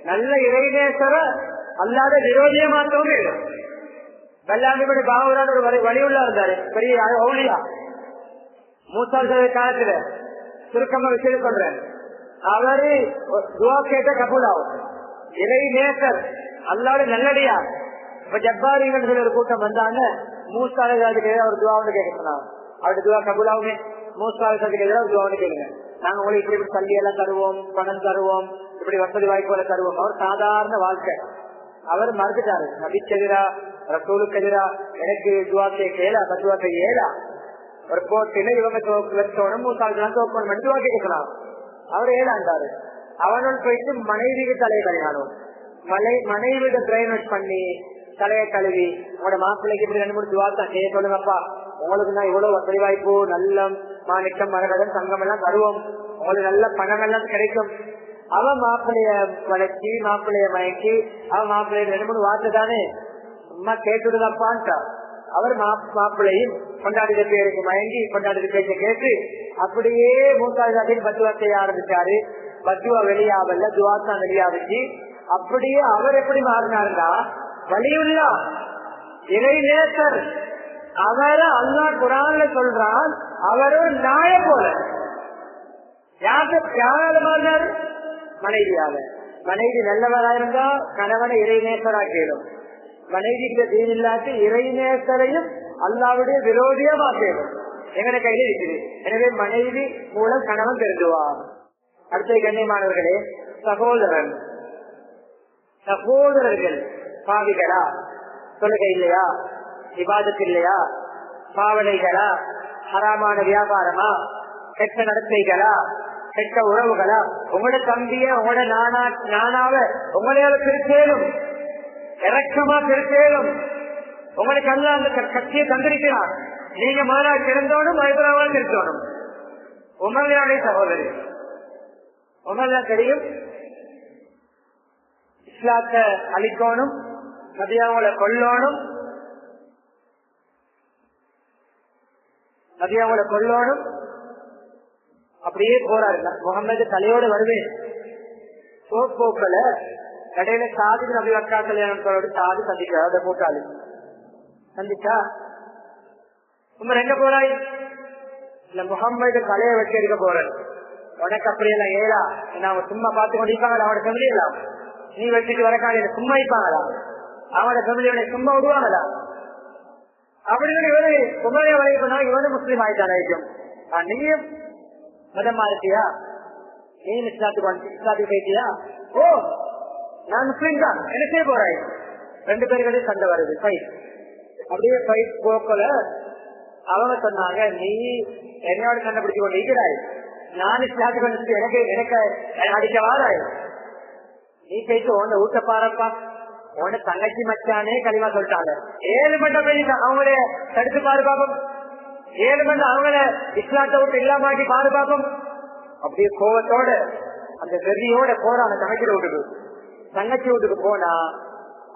நல்ல இறை நேசர அல்லாத விரோதிய மாற்றவும் மேலும். வெள்ளாண்டிபடி பாவரான ஒரு வழியுள்ள இருந்தாரு, பெரிய ஒளியா மூசால் காலத்துல சுருக்கமா விஷயம் சொல்றேன். அவரு துவா கேட்ட கபூலாவும் இறை நேசர் அல்லாத நல்லடியா. இப்ப ஜப்பாரிகள் சொல்லி ஒரு கூட்டம் வந்தாங்க, மூசாலுக்கு ஒரு துவாவுன்னு கேட்க சொன்னாங்க. அவருடைய துவா கபூலாவுமே மூசாலுக்கு எதிராக ஒரு துவாவுன்னு கேளுங்க, நாங்க உங்களுக்கு இப்படி இப்படி தள்ளி எல்லாம் தருவோம், பணம் தருவோம், இப்படி வசதி வாய்ப்புகளை தருவோம். அவர் சாதாரண வாழ்க்கை, அவர் மறுத்துட்டாரு. நபிக்கு எதிரா, ரசூலுக்கு எதிரா எனக்கு துவா கேட்கல, பத்துவா செய்யலா. ஒரு போட்டியில இவங்க தோக்கணும், மூசாலுக்கு தோக்கணும் துவா கேட்கலாம். அவர் ஏழாண்டாரு. அவனுள் போயிட்டு மனைவிக்கு தலையை கழுவினாலும், மனைவிட பிரெயின் வாஷ் பண்ணி தலையை கழுவி, உங்களோட மாப்பிள்ளைக்கு இப்படி 2-3 துவாத்தா செய்ய சொல்லுங்கப்பா, உங்களுக்கு நான் இவ்வளவு வசதி வாய்ப்பு, நல்ல மாணிக்கம், மரகதம், தங்கம் எல்லாம் தருவோம், உங்களுக்கு நல்ல பணம் எல்லாம் கிடைக்கும். அவன் மாப்பிள்ளைய வளர்ச்சி, மாப்பிள்ளைய மயக்கி, அவன் மாப்பிள்ளைய 2-3 வார்த்தை தானே சும்மா கேட்டுடுதாப்பான்ட்டா. அவர் மாப்பிள்ளையும் கொண்டாடித பேருக்கு மயங்கி கொண்டாடித பேச்சை கேட்டு அப்படியே மூத்தாதின் பத்துவா செய்ய ஆரம்பிச்சாரு. பத்துவா வெளியாவல்ல, துவாத்தான் வெளியாவிச்சு. அப்படியே அவர் எப்படி மாறினாருன்னா, வலியுள்ளா இறை நேசர். அவரை அல்லாஹ் குர்ஆன்ல சொல்றான், அவரும் நாய போல. யாரால மாறினாரு? மனைவியால. மனைவி நல்லவராயிருந்தா கணவனை இறை நேசராக்கிடும். மனைவிக்கு தீன் இல்லாட்டி இறை நேசரையும் அல்லாவுடைய விரோதியா மாற்றிடும். எங்கட கையில இருக்குது. எனவே மனைவி மூலம் கணவன் தெரிஞ்சுவார். அடுத்த கண்ணியமானவர்களே, சகோதரன், சகோதரர்கள் பாவிகளா? தொழுகை இல்லையா? விவாதத்து இல்லையா? பாவனைகளா? ஹராமான வியாபாரமா? கெட்ட நடத்தைகளா? கெட்ட உறவுகளா? உங்களோட தம்பிய, உங்களோட நானாவ உங்களையால பிரிச்சேனும், இறக்கமா திருத்தேலும் உங்களுக்கு அல்ல அந்த சக்தியை தந்திருக்கிறார். நீங்க முதலா திறந்தோடும் பயப்படாமல் இருக்கணும். உமர்லாடைய சகோதரி உமர்லா தெரியும், இஸ்லாத்தை அழிக்கணும், நபியாவங்களை கொல்லணும், நபியாவங்களை கொல்லணும். அப்படியே போறாரு. முகமது தலையோடு வருவேன் போக்கல கடையில சாதி நபி அக்கா கல்யாணத்தோடு சாதி சந்திக்கிறார். அதை கூட்டாளி சந்திச்சா உமர் எங்க போறாய்? இல்ல முகம்மது தலையை வச்சு எடுக்க போறேன். உனக்கு அப்படியெல்லாம் ஏழா அவங்க சும்மா பார்த்து கொண்டிருப்பாங்களா? அவனோட ஃபேமிலி எல்லாம் நீ வச்சுட்டு வரக்கால சும்மா இருப்பாங்களா? அவனோட ஃபேமிலியோட சும்மா விடுவாங்களா? அப்படின்னு இவரு உமரைய வரைய பண்ணா இவனு முஸ்லீம் ஆயிட்டான். நீயும் மதம் மாறிட்டியா? நீ இஸ்லாத்துக்கு போயிட்டியா? ஓ நான் முஸ்லீம் தான், எனக்கே போறாய். 2 பேருக்கே சண்டை வருது, ஃபைட். அப்படியே ஃபைட் போக்கல அவங்க சொன்னாங்க, நீ என்னோட சண்டை பிடிச்சு கொண்டு இருக்கிறாய், நான் இஸ்லாத்துக்கு வந்து எனக்கு அடிக்க வாராய். நீ போயிட்டு உன்னை ஊட்ட பாருப்பா, உன்னை தங்கச்சி மச்சானே களிமா சொல்லிட்டாங்க. 7 மண்டம் அவங்கள தடுத்து பாரு பாப்போம், 7 மண்டம் அவங்கள இஸ்லாத்தை விட்டு இல்லாமக்கி பாரு பாப்போம். அப்படியே கோவத்தோட அந்த வெறியோட போறாங்க தங்கச்சி வீட்டுக்கு. தங்கச்சி வீட்டுக்கு போனா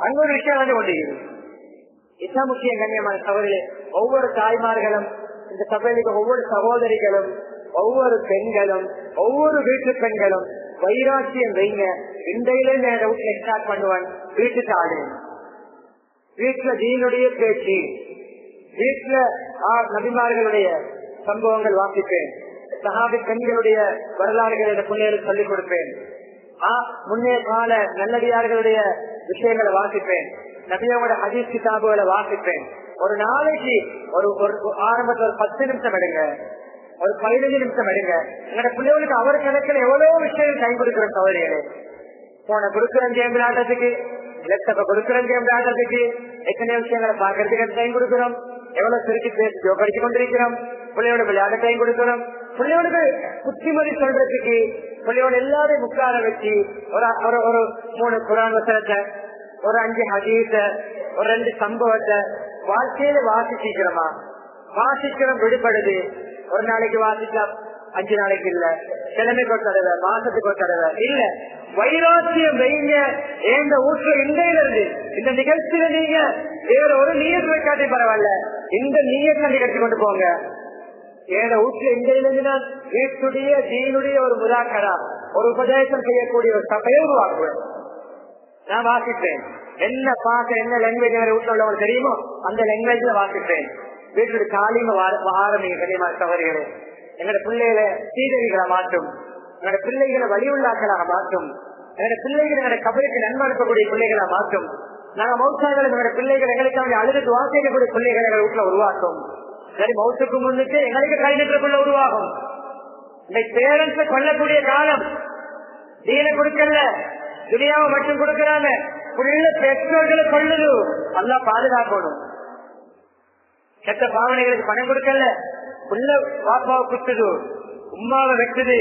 அங்க ஒரு விஷயம் வந்து கொண்டிருக்குது. இதுதான் முக்கியம் கண்ணியமான சகோதரி. ஒவ்வொரு தாய்மார்களும் இந்த சபையிலுக்கு ஒவ்வொரு சகோதரிகளும் ஒவ்வொரு பெண்களும் ஒவ்வொரு வீட்டு பெண்களும் வைராக்கியம் வைங்க. இன்றையிலே ஸ்டார்ட் பண்ணுவான். வீட்டுக்கு ஆடு, வீட்டுல தீனுடைய பேச்சு, வீட்டுல நபிமார்களுடைய சம்பவங்கள் வாசிப்பேன், சஹாபி பெண்களுடைய வரலாறுகளை பிள்ளைகளுக்கு சொல்லிக் கொடுப்பேன், முன்னே கால நல்லடியார்களுடைய விஷயங்களை வாசிப்பேன், நபியோட ஹதீஸ் கிதாபுகளை வாசிப்பேன். ஒரு நாளைக்கு ஒரு ஆரம்பத்தில் ஒரு 10 நிமிஷம் எடுங்க, ஒரு 15 நிமிஷம் எடுங்க. எங்களோட பிள்ளைகளுக்கு அவர் கணக்கில் எவ்வளவு விஷயம் கை கொடுக்கிறோம் சௌகரியங்களே. போன கொடுக்குறோம் கேம் விளையாடுறதுக்கு, லேப்டாப்ப கொடுக்குறோம் கேம் விளையாடுறதுக்கு, எத்தனை விஷயங்களை பாக்குறதுக்கு டைம் கொடுக்கிறோம், எவ்வளவு சுருக்கி பேசி படிச்சு கொண்டிருக்கிறோம், பிள்ளையோட விளையாட டைம் கொடுக்கிறோம், பிள்ளையோட புத்திமதி சொல்றதுக்கு பிள்ளையோட எல்லாரையும் உட்கார வச்சு ஒரு 3 குர்ஆன் வசனத்தை, ஒரு 5 ஹதீஸ, ஒரு 2 சம்பவத்தை வாழ்க்கையில வாசிக்கிறோமா? வாசிக்கிறோம், விடுபடுது. ஒரு நாளைக்கு வாசிச்சா 5 நாளைக்கு இல்ல, கிழமைக்கு ஒரு தடவை, மாசத்துக்கு ஒரு தடவை இல்ல. வைராக்கியம் வைங்க. எந்த ஊற்று இன்றையில இருந்து இந்த நிகழ்ச்சியில நீங்க வேற ஒரு நீயத்தை வைக்காட்டி பரவாயில்ல, இந்த நீயத்தை நிகழ்ச்சி கொண்டு போங்க. ஏன ஊற்று இன்றையில இருந்து நான் வீட்டுடைய தீனுடைய ஒரு முதாக்கரா, ஒரு உபதேசம் செய்யக்கூடிய ஒரு சபையை உருவாக்குவேன். நான் வாசிப்பேன். என்ன பாக்க என்ன லாங்குவேஜ் வீட்டுல தெரியுமோ அந்த லாங்குவேஜ்ல வாசிப்பேன். வீட்டுடைய தாலிம ஆரம்பிங்க கனிமா சகோதரிகளே. எங்களோட பிள்ளைகளை சீதவிகளை மாற்றும், எங்களோட பிள்ளைகளை வலியுள்ளாக்களாக மாற்றும், எங்களோட பிள்ளைகளை எங்களோட கபருக்கு நன்மை அனுப்பக்கூடிய பிள்ளைகளை மாற்றும். நாங்க மௌசாக்கள் எங்களோட பிள்ளைகள் எங்களுக்காக அழுது வாசிக்கக்கூடிய பிள்ளைகளை எங்க வீட்டுல உருவாக்கும். சரி, மௌத்துக்கு முன்னுக்கு எங்களுக்கு கை நிற்றக்குள்ள உருவாகும். இந்த பேரண்ட்ஸ கொல்லக்கூடிய காலம் தீன கொடுக்கல, துனியாவை மட்டும் கொடுக்கிறாங்க. புள்ள பெற்றோர்களை கொள்ளுது, நல்லா பாதுகாக்கணும். கெட்ட பாவனைகளுக்கு பணம் கொடுக்கல, புள்ள பாப்பாவை குத்துது, உமாவை வெட்டுது,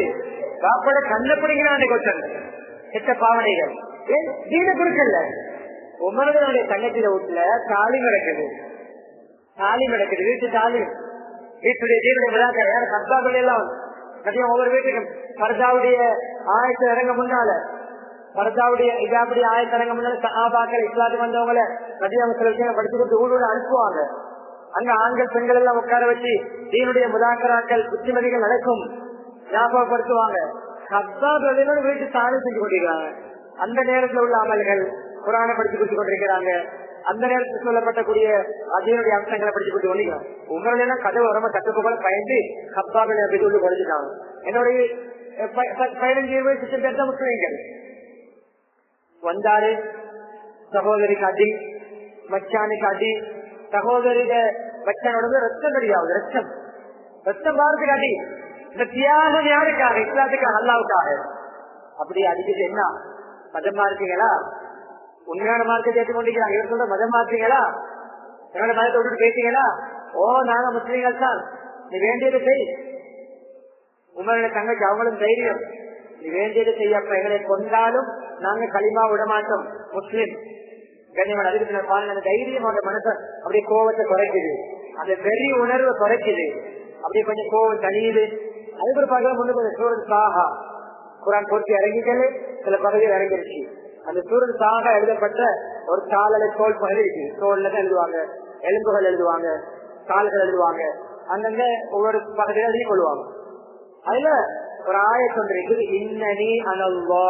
பாப்பாட கண்ண பிடிக்கிறான் கொத்தன். கெட்ட பாவனைகள் தீன கொடுக்கல. உமரனுடைய தங்கச்சியில வீட்டுல தாலிம் நடக்குது, தாலிம் நடக்குது, வீட்டு தாலிம், வீட்டுடைய தீனுடைய விழாக்கள் வேற கர்த்தாக்கள் எல்லாம் நிறைய ஒவ்வொரு வீட்டுக்கும் பர்தாவுடைய ஆயத்தை இறங்க முன்னால, பர்தாவுடைய இதாபடி ஆயத்தை இறங்க முன்னால சஹாபாக்கள் இஸ்லாத்துக்கு வந்தவங்களை நதியா சில விஷயங்களை படிச்சு கொடுத்து ஊழல் அனுப்புவாங்க. அங்க ஆண்கள் பெண்கள் எல்லாம் உட்கார வச்சு தீனுடைய முதாக்கராக்கள் புத்திமதிகள் நடக்கும், ஞாபகப்படுத்துவாங்க. கர்த்தாக்கள் வீட்டு தாலி செஞ்சு கொண்டிருக்காங்க. அந்த நேரத்தில் உள்ள அமல்கள் குரானை படிச்சு கொடுத்து கொண்டிருக்கிறாங்க. அந்த நேரத்தில் சொல்லப்பட்டக்கூடிய அதனுடைய அம்சங்களை படிச்சு கொடுத்து கொண்டிருக்காங்க. உங்களெல்லாம் கதவு உரம தட்டுப்பு போல பயந்து கப்பாக்கள் அப்படி உள்ள குறைஞ்சிட்டாங்க. என்னுடைய 15-20 வயசு பேர் தான் முஸ்லீம்கள் வந்தாரு. சகோதரிக்கு அடி, மச்சானுக்கு அடி, சகோதரிக மச்சானோட ரத்தம் கிடையாது, ரத்தம் பாரத்துக்கு அடி. இந்த தியாகம் யாருக்காக? இஸ்லாத்துக்காக, அல்லாவுக்காக. அப்படி அடிக்கிறது என்ன? மதமா இருக்கீங்களா? உண்மையான மார்க்கத்தை ஏற்றுக்கொண்டிருக்கிறாங்க. இவர் சொல்ற மதமா இருக்கீங்களா? என்னோட மதத்தை விட்டு பேசுறீங்களா? ஓ, நாங்க முஸ்லீம்கள் தான், நீ வேண்டியது செய். உமரோட தங்கச்சி அவங்களும் தைரியம், நீ வேண்டியது செய்ய. எங்களை கொண்டாலும் நாங்க களிமா விட மாட்டோம், முஸ்லிம். கண்ணியமான அதுக்கு பாருங்க, அந்த தைரியம் அந்த மனசை அப்படியே கோவத்தை குறைக்குது, அந்த வெறி உணர்வை குறைக்குது, அப்படியே கொஞ்சம் கோவம் தனியுது. அதுக்கு பார்க்கலாம் முன்னு கொஞ்சம் சூரன் சாகா குரான் போட்டி இறங்கிக்கல சில பகுதியில் இறங்கிருச்சு. அந்த சூரன் சாகா எழுதப்பட்ட ஒரு காலலை தோல் பகுதி இருக்கு. தோல்ல தான் எழுதுவாங்க, எலும்புகள் எழுதுவாங்க, கால்கள் எழுதுவாங்க, அந்தந்த ஒவ்வொரு பகுதியில எழுதி கொள்வாங்க. அதுல ஒரு ஆயத்து ஒன்று இருக்குது, இன்னனி அனல்லா,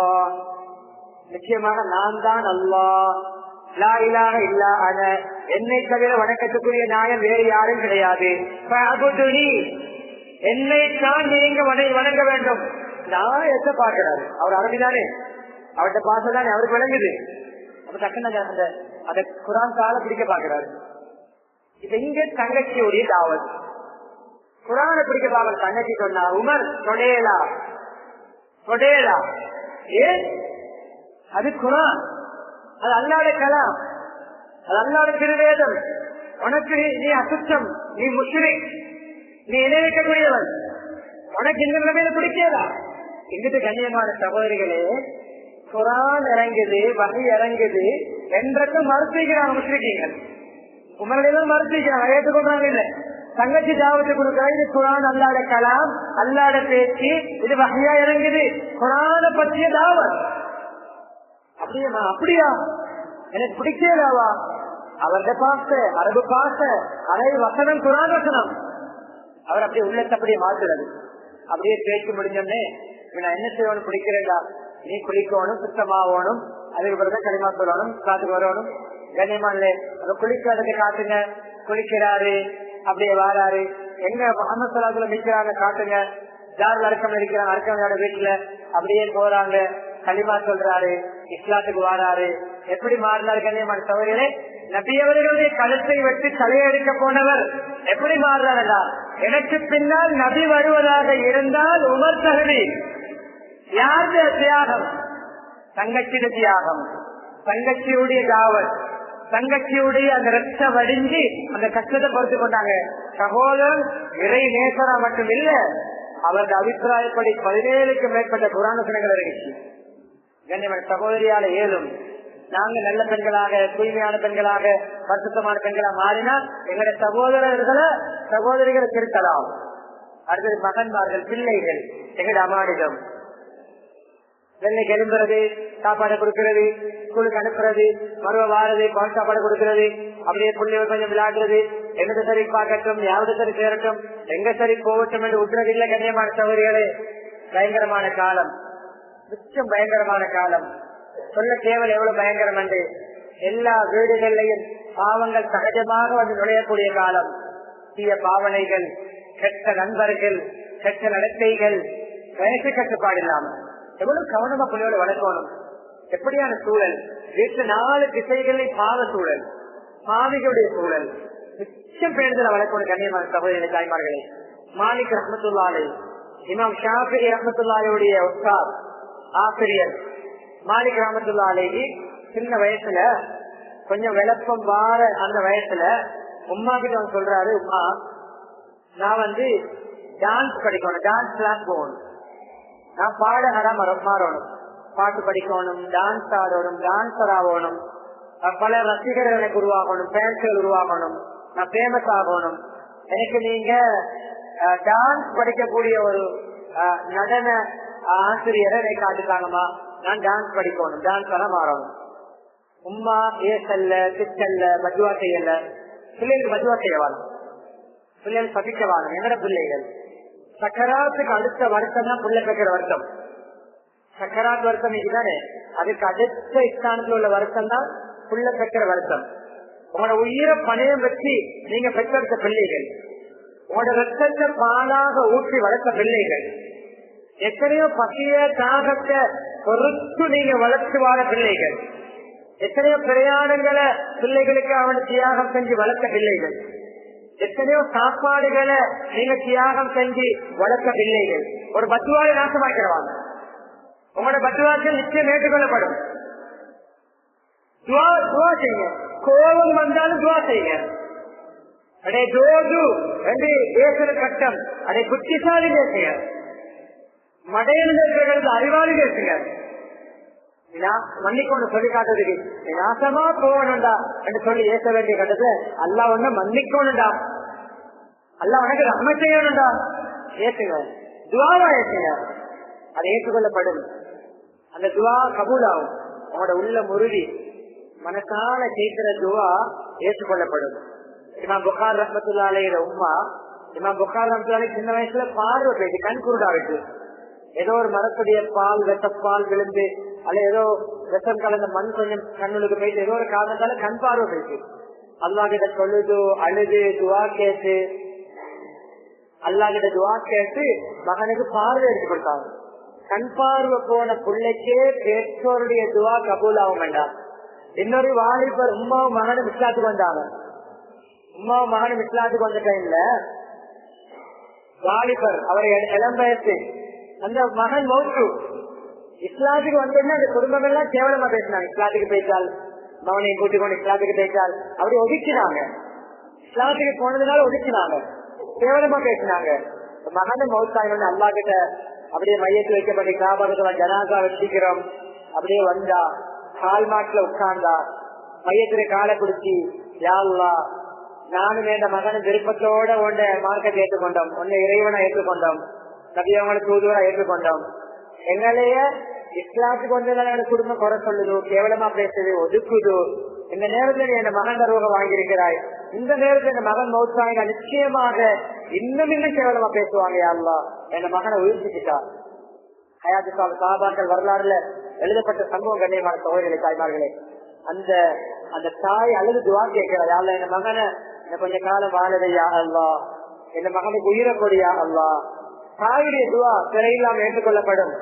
நிச்சயமாக நான் தான் அல்லாஹ், லா இலாஹ இல்லா அன, என்னை தவிர வணக்கத்துக்குரிய நியாயம் வேறு யாரும் கிடையாது, ஃபஅபுதுனி, என்னை தான் நீங்க வணங்க வேண்டும். நான் எத்த பாக்குறாரு, அவர் அரபிதானே, அவர்கிட்ட பாசதானே அவருக்கு விளங்குது. அப்ப டக்குன்னு அந்த குரான் கால பிடிக்க பாக்குறாரு. இப்ப இங்க தங்கச்சியுடைய தாவத், குரானை பிடிக்க பாக்க தங்கச்சி சொன்னா உமர் தொடேலா தொடேலா, ஏன் அது குரான், அது அல்லாத கலாம், அது அல்லாத திருவேதம், உனக்கு நீ அசுத்தம், நீ முஸ்லிம், நீ இணைக்கக்கூடியவன், உனக்கு இந்த நிலைமையில பிடிக்கலா. எங்கிட்ட கண்ணியமான சகோதரிகளே, குரான் இறங்குது, வகை இறங்குது என்றது மறுத்துக்கிறாங்க முஸ்லிம்கள், உமரெல்லாம் மறுத்துக்கிறாங்க, ஏற்றுக்கொண்டாங்க. இல்ல தங்கச்சி தாவத்து கொடுக்கிற, இது குரான் அல்லாத கலாம், அல்லாத பேச்சு, இது வகையா இறங்குது, குரான பற்றிய தாவத். அப்படியா அப்படியா எனக்கு பிடிக்கலாவா? அவருடைய பாச அரபு பாச அரை வசனம் குரான் வசனம், அவர் அப்படியே உள்ளத்தை அப்படியே மாத்துறது. அப்படியே பேச்சு முடிஞ்சோடனே நான் என்ன செய்யணும், பிடிக்கிறேன்டா, நீ குளிக்கணும், சுத்தமாகணும், அதுக்கு பிறகு களிமா சொல்லணும், காத்துக்கு வரணும். கண்ணியமானே குளிக்கிறதுக்கு காட்டுங்க, குளிக்கிறாரு, அப்படியே வாராரு, எங்க முகமது ஸல்லல்லாஹு நிக்கிறாங்க காட்டுங்க, ஜார்ல அடக்கம் இருக்கிறாங்க, அடக்கம் வீட்டுல அப்படியே போறாங்க, களிமா சொல்றாரு, இஸ்லாத்துக்கு வாராரு. எப்படி மாறினாரு கண்ணியமான சகோதரர்களே? நபியவர்களுடைய கழுத்தை வெட்டி தலையெடுக்க போனவர் எப்படி மாறுறாரா? எனக்கு பின்னால் நபி வருவதாக இருந்தால் உமர் தகுதி. யாருடைய தியாகம்? தங்கச்சியுடைய தியாகம், தங்கச்சியுடைய தாவத், தங்கச்சியுடைய அந்த ரத்த வடிஞ்சு அந்த கஷ்டத்தை பொறுத்து கொண்டாங்க. சகோதரன் இறை நேசரா மட்டும் இல்ல, அவரது அபிப்பிராயப்படி 17க்கு மேற்பட்ட குர்ஆன் வசனங்கள் இருந்துச்சு. கண்ணியமான சகோதரியால ஏழும் நாங்க நல்ல பெண்களாக, தூய்மையான பெண்களாக, பரிசுத்தமான பெண்களாக மாறினா எங்களுடைய சகோதரிகளை திருத்தலாம். அடுத்தது மகன்மார்கள், பிள்ளைகள், எங்களுடைய அமானிதம். வெள்ளைக்கு எழும்புறது, சாப்பாடு கொடுக்கிறது, ஸ்கூலுக்கு அனுப்புறது, மறுவ வாரது, பால் சாப்பாடு கொடுக்கிறது, அப்படியே பிள்ளைகள் கொஞ்சம் விளையாடுறது, எங்க சரி பார்க்கட்டும், யாவது சரி சேரட்டும், எங்க சரி போகட்டும் என்று விட்டுறதில்லை. கண்ணியமான சகோதரிகளே, பயங்கரமான காலம், மிச்சம் பயங்கரமான காலம். சொல்ல தேவல் எவ்வளவு பயங்கரம் என்று. எல்லா வீடுகளிலையும் பாவங்கள் சகஜமாக வந்து நுழையக்கூடிய காலம். தீய பாவனைகள், கெட்ட நண்பர்கள், கெட்ட நடத்தைகள், வயசு கட்டுப்பாடு இல்லாமல் எவ்வளவு கவனமா பிள்ளையோட வளர்க்கணும். எப்படியான சூழல் வீட்டுல 4 திசைகளில் பாவ சூழல், பாவிகளுடைய சூழல், மிச்சம் பேருந்துல வளர்க்கணும். கண்ணியமான சகோதரி தாய்மார்களே, மாலிக் ரஹ்மத்துல்லாஹி, இமாம் ஷாஃபிஈ ரஹ்மத்துல்லாஹியுடைய உஸ்தாத் ஆசிரியர் மாலிக் ரஹ்மத்துல்லாஹி சின்ன வயசுல கொஞ்சம் விளப்பம் வார அந்த வயசுல உமா கிட்ட வந்து சொல்றாரு, உமா நான் டான்ஸ் படிக்கணும், டான்ஸ் கிளாஸ் போகணும், நான் பாடகரா மாறணும், பாட்டு படிக்கணும், டான்ஸ் ஆடணும், டான்சர் ஆகணும், பல ரசிகர்கள் எனக்கு உருவாகணும், ஃபேன்ஸ்கள் உருவாகணும், நான் ஃபேமஸ் ஆகணும், எனக்கு நீங்க டான்ஸ் படிக்கக்கூடிய ஒரு நடன ஆசிரியரை என்னை காட்டுத்தாங்கம்மா, நான் டான்ஸ் படிக்கணும், டான்ஸரா மாறணும். உம்மா ஏசல்ல, திட்டல்ல, பஜ்வா செய்யல, பிள்ளைகளுக்கு பஜ்வா செய்ய வாழும், பிள்ளைகள் சபிக்க வாழும். எங்கட பிள்ளைகள் சக்கராத்துக்கு அடுத்த வருஷம் தான் பிள்ளை பெக்கிற வருஷம். சக்கராத் வருஷம் இதுதானே, அதுக்கு அடுத்த ஸ்தானத்தில் உள்ள வருஷம் தான் பிள்ளை பெக்கிற வருஷம். உங்களோட உயிரை பணையம் வச்சு நீங்க பெற்றெடுத்த பிள்ளைகள், உங்களோட ரத்தத்தை பாலாக ஊற்றி வளர்த்த பிள்ளைகள், எத்தனையோ பசிய தாகத்தை பொறுத்து நீங்க வளர்த்து வாழ பிள்ளைகள், எத்தனையோ பிரயாணங்களை பிள்ளைகளுக்கு அவன் தியாகம் செஞ்சு வளர்த்த பிள்ளைகள், எத்தனையோ சாப்பாடுகளை நீங்க தியாகம் செஞ்சு வளர்த்த பிள்ளைகள். ஒரு பத்துவாவை நாசமாக்கிறவாங்க, உங்களோட பத்துவாக்கள் நிச்சயம் ஏற்றுக்கொள்ளப்படும். துவா செய்யுங்க, கோபம் வந்தாலும் துவா செய்யுங்க. அடே ஜோது என்று பேசுற கட்டம், அதை புத்திசாலி பேசுங்க, மடையர்கள் அறிவாளி பேசுங்க. மன்னிக்கொண்டு சொல்லி காட்டுறதுக்கு நாசமா போகணும்டா என்று சொல்லி ஏற்க வேண்டிய கட்டத்துல அல்லா ஒண்ணு மன்னிக்கணும்டா, அல்லா உனக்கு ரஹ்மத் செய்யணும்டா, ஏற்றுங்க, துவாவா ஏற்றுங்க, அது ஏற்றுக்கொள்ளப்படும். அந்த துவா கபூல் ஆகும். உங்களோட உள்ள முருகி மனசால கேட்கிற துவா ஏற்றுக்கொள்ளப்படும். இமாம் புகார் ரஹ்மத்துல்லாஹி அலைஹி உம்மா, இமாம் புகார் ரஹ்மத்துல்லாஹி சின்ன வயசுல பார்வை போயிட்டு கண் குருடா இருக்கு. ஏதோ ஒரு மரத்துடைய பால் வெட்டப்பால் விழுந்து அல்ல ஏதோ விஷம் கலந்த மண் கொஞ்சம் கண்ணுக்கு போயிட்டு ஏதோ ஒரு காரணத்தால கண் பார்வை போயிட்டு அல்லா கிட்ட சொல்லுது, அழுது துவா கேட்டு அல்லா கிட்ட துவா கேட்டு மகனுக்கு பார்வை எடுத்து கொடுத்தாங்க. கண் பார்வை போன பிள்ளைக்கே பெற்றோருடைய துவா கபூல் ஆகும் வேண்டாம். இன்னொரு வாலிபர் உமாவும் மகனும் இஸ்லாத்துக்கு வந்தாங்க. உமாவும் மகனும் இஸ்லாத்துக்கு வந்த டைம்ல வாலிபர் அவரை இளம் வயசு, அந்த மகன் மௌத்து. இஸ்லாத்துக்கு வந்தோம்னா அந்த குடும்பம் எல்லாம் கேவலமா பேசினாங்க. இஸ்லாத்துக்கு போயிட்டால் மகனையும் கூட்டிக் கொண்டு இஸ்லாத்துக்கு போயிட்டால் அப்படி ஒதுக்கினாங்க. இஸ்லாத்துக்கு போனதுனால ஒதுக்கினாங்க, கேவலமா பேசினாங்க. மகனும் மௌத்தாயினு அல்லா கிட்ட அப்படியே மையத்து வைக்கப்பட்டு காபாகத்துல ஜனாசா வச்சுக்கிறோம். அப்படியே வந்தா கால் மாட்டுல உட்கார்ந்தா மையத்துல காலை பிடிச்சி, யா அல்லாஹ் நானும் என் மகனும் விருப்பத்தோட உன்ன மார்க்கத்தை ஏற்றுக்கொண்டோம், உன்னை இறைவனை ஏற்றுக்கொண்டோம், நபியவங்களை தூதுவரா ஏற்றுக்கொண்டோம். எங்களைய இஸ்லாத்துக்கு வந்ததால குடும்பம் குறை சொல்லுது, கேவலமா பேசுது, ஒதுக்குது. இந்த நேரத்துல நீ என் மகன் ரோகம் வாங்கியிருக்கிறாய், இந்த நேரத்துல என் மகன் மௌத்தாங்க நிச்சயமாக இன்னும் கேவலமா பேசுவாங்க. யா அல்லாஹ் என் மகனை உயிர்ப்பிச்சுட்டா. ஹயாத்து சாபாக்கள் வரலாறுல எழுதப்பட்ட சம்பவம் கண்ணியமான சகோதரிகளே தாய்மார்களே, அந்த தாய் அழுது துவா கேட்கிறார், யா அல்லாஹ் என் மகனை கொஞ்ச காலம் வாழதையா அல்லாஹ், என் மகனுக்கு உயிரை கொடியா அல்லாஹ். தாயுடைய துவா சிறையில்லாம ஏற்றுக்கொள்ளப்படும்.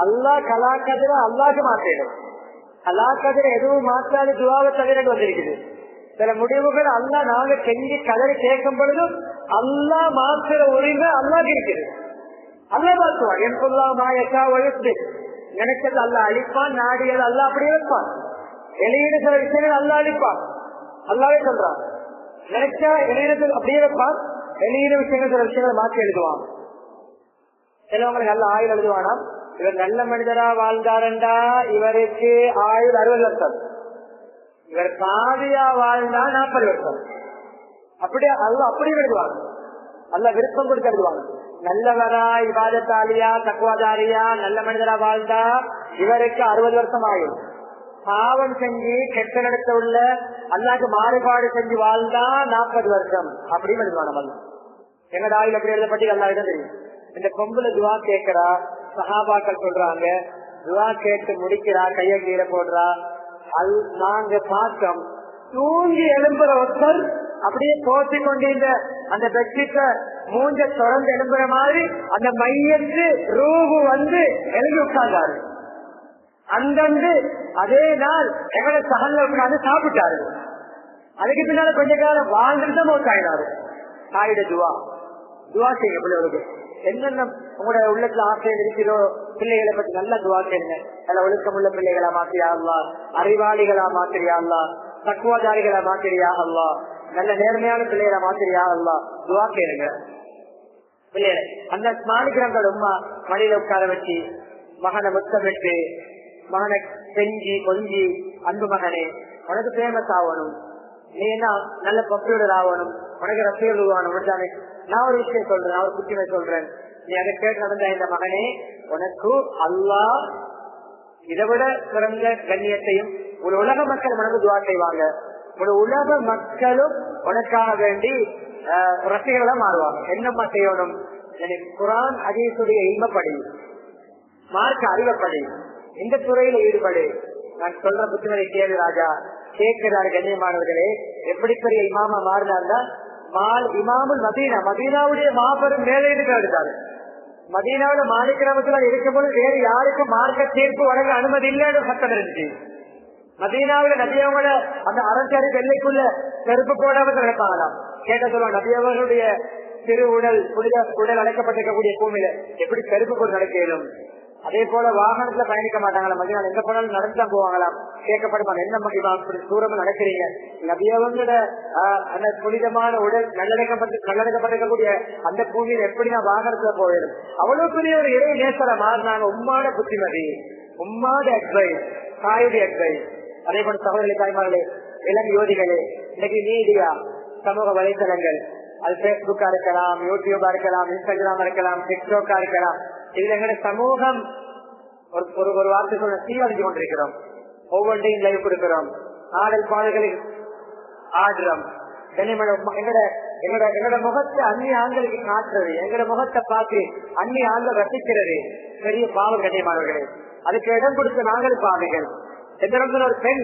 அல்லாஹ் கலாக்கதிர அல்லாஹ்க்கு மாற்றிடும். கலாக்கதிர எதுவும் மாற்றாத துவாவை தவிர வந்திருக்குது. சில முடிவுகள் அல்லாஹ் நாங்க செஞ்சு கதறி கேட்கும் பொழுதும் அல்லாஹ் மாற்றுற உரிமை அல்லாஹ் இருக்குது. அல்லாஹ் மாற்றுவான். என் சொல்லா மாயக்கா வயசு நினைச்சது அல்லாஹ் அழிப்பான், நாடியது அல்லாஹ் அப்படியே வைப்பான். வெளியீடு சில விஷயங்கள் அல்லாஹ் அழிப்பான், அல்லாவே சொல்றான். நினைச்சா இணையத்தில் அப்படியே வைப்பான், வெளியீடு விஷயங்கள் சில விஷயங்களை மாற்றி எழுதுவான். சிலவங்களுக்கு நல்ல ஆயுள் எழுதுவானா, இவர் நல்ல மனிதரா வாழ்ந்தாரண்டா இவருக்கு ஆயுள் 60 வருஷம், இவர் பாதியா வாழ்ந்தா 40 வருஷம். அப்படியே அப்படி எழுதுவாங்க. நல்ல விருப்பம் கொடுத்து எழுதுவாங்க. நல்லவரா இபாதத்தாலியா தக்குவாதாரியா நல்ல மனிதரா வாழ்ந்தா இவருக்கு 60 வருஷம் ஆயுள். பாவம் செஞ்சு கெட்ட நடத்த உள்ள அல்லாக்கு மாறுபாடு செஞ்சு வாழ்ந்தா 40 வருஷம் அப்படின்னு எழுதுவாங்க. எங்கட ஆயுள் அப்படி எழுதப்பட்டு எல்லாருக்கும் தெரியும். இந்த கொம்புல துவா கேட்கிறா, சஹாபாக்கள் சொல்றாங்க, துவா கேட்டு முடிக்கிறா, கைய கீழே போடுறா. நாங்க பார்த்தோம், தூங்கி எழும்புற ஒருத்தர் அப்படியே போத்தி கொண்டிருந்த அந்த பெட்ஷீட்டை மூஞ்ச தொடர்ந்து எழும்புற மாதிரி அந்த மையத்து ரூபு வந்து எழுதி உட்கார்ந்தாரு. அந்தந்து அதே நாள் எங்கட சகல்ல உட்கார்ந்து சாப்பிட்டாரு. அதுக்கு பின்னால கொஞ்ச காலம் வாழ்ந்துட்டு மௌத்தாயினாரு. தாயுடைய துவா துவா செய்யுங்க பிள்ளைகளுக்கு. என்னென்ன உங்களோட உள்ளத்துல ஆசை இருக்கிறோ பிள்ளைகளை பத்தி நல்ல துவா செய்யுங்க. நல்ல ஒழுக்கமுள்ள பிள்ளைகளா மாத்திரியா அல்லா, அறிவாளிகளா மாத்திரியா அல்லா, தக்குவாதாரிகளா மாத்திரியா அல்லா, நல்ல நேர்மையான பிள்ளைகளா மாத்திரியா அல்லா, துவா கேளுங்க பிள்ளைகளை. அந்த மாணிக்கிறோட உமா மடியில உட்கார வச்சு மகனை முத்தமிட்டு மகனை செஞ்சு கொஞ்சி, அன்பு மகனே உனக்கு ஃபேமஸ் ஆகணும், நீ என்ன நல்ல பாப்புலர் ஆகணும், உனக்கு ரசிகர்கள் உருவாகணும். நான் ஒரு விஷயம் சொல்றேன், நான் ஒரு குட்டிமை சொல்றேன், நீ அதை கேட்டு நடந்த இந்த மகனே உனக்கு அல்லாஹ் இதை விட சிறந்த கண்ணியத்தையும் ஒரு உலக மக்கள் உனக்கு துவா செய்வாங்க. ஒரு உலக மக்களும் உனக்காக வேண்டி ரசிகர்களா மாறுவாங்க. என்னம்மா செய்யணும், குர்ஆன் ஹதீஸுடைய இல்மப்படி மார்க்க அறிவப்படி இந்த துறையில ஈடுபடு. நான் சொல்ற புத்திமதி கேளு ராஜா. கேட்கிறாரு கண்ணியமானவர்களே, எப்படி பெரிய இமாமா மாறினார்னா இமாமுல் மதீனா, மதீனாவுடைய மாபெரும் மேலே எடுத்தாரு. மதீனாவுல மாணிக்கிரமத்துல இருக்கும்போது வேறு யாருக்கும் மார்க்க தீர்ப்பு வழங்க அனுமதி இல்லைன்னு சட்டம் இருந்துச்சு. மதீனாவுல நபியவங்கள அந்த அரசாரி வெள்ளைக்குள்ள செருப்பு போடாம நடப்பாங்களாம். கேட்ட சொல்லுவாங்க, நபியவர்களுடைய திரு உடல் உடல் அடைக்கப்பட்டிருக்கக்கூடிய பூமியில எப்படி செருப்பு போட்டு நடக்கலும். அதே போல வாகனத்துல பயணிக்க மாட்டாங்களா, மதியம் எங்க போனாலும் நடந்துதான் போவாங்களாம். கேட்கப்படுவாங்க, என்ன தூரமா நடக்கிறீங்க, நபியவங்களோட அந்த புனிதமான உடல் நல்லடக்கப்பட்டிருக்கக்கூடிய அந்த பூமியில எப்படி நான் வாகனத்துல போயிடும். அவ்வளவு பெரிய ஒரு இறை நேசரை மாறினாங்க. உம்மாட புத்திமதி, உம்மாட அட்வைஸ், தாயுடைய அட்வைஸ். அதே போல சகோதரி தாய்மார்களே, இளம் யோதிகளே, இன்னைக்கு மீடியா, சமூக வலைதளங்கள், அது பேஸ்புக்கா இருக்கலாம், யூடியூபா இருக்கலாம், இன்ஸ்டாகிராமா இருக்கலாம், டிக்டாக்கா இருக்கலாம், இதுல எங்க சமூகம் ஒரு வார்த்தை சொல்ல சீரழிஞ்சு கொண்டிருக்கிறோம். ஒவ்வொன்றையும் லைவ் கொடுக்கிறோம், ஆடல் பாடல்களில் ஆடுறோம். எங்களோட முகத்தை அந்நிய ஆண்களுக்கு காட்டுறது, எங்களோட முகத்தை பார்த்து அந்நிய ஆண்கள் ரசிக்கிறது பெரிய பாவம் கண்ணியமானவர்களே. அதுக்கு இடம் கொடுத்த நாங்கள் பாவிகள். எந்த ஒரு பெண்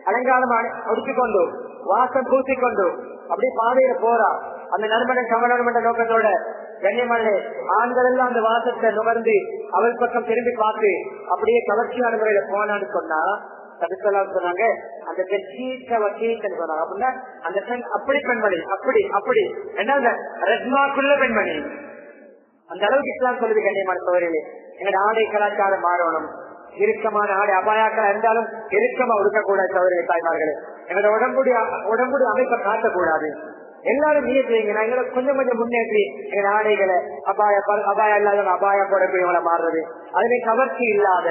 அலங்காரம் ஒடுக்கிக்கொண்டு வாசம் பூசிக்கொண்டு அப்படியே பாதையில போறா, அந்த நறுமணம் கவனம் என்ற நோக்கத்தோட கண்ணியமான ஆண்கள் எல்லாம் அந்த வாசத்தை நுகர்ந்து அவள் பக்கம் திரும்பி பார்த்து அப்படியே கவர்ச்சியான முறையில போனான்னு சொன்னா சொன்னாங்க, அந்த பெண் சொன்னாங்க. அப்படின்னா அந்த பெண் அப்படி பெண்மணி, அப்படி அப்படி என்ன ரத்மாக்குள்ள பெண்மணி. அந்த அளவுக்கு இஸ்லாம் சொல்லுது கண்ணியமான சோழர்களே. எங்களோட ஆடை கலாச்சாரம் மாறணும். இறுக்கமான ஆடை அபாயாக்கள் இருந்தாலும் இறுக்கமா உடுக்கக்கூடாது சோழர்களே, தாய்மார்களே. எங்களோட உடம்புடைய அமைப்பை காட்டக்கூடாது. எல்லாரும் நீ செய்யுங்க, எங்களை கொஞ்சம் கொஞ்சம் முன்னேற்றி எங்க ஆடைகளை அபாயம் இல்லாத அபாயா போடக்கூடியவங்களை மாறுறது, அதுவே கவர்ச்சி இல்லாத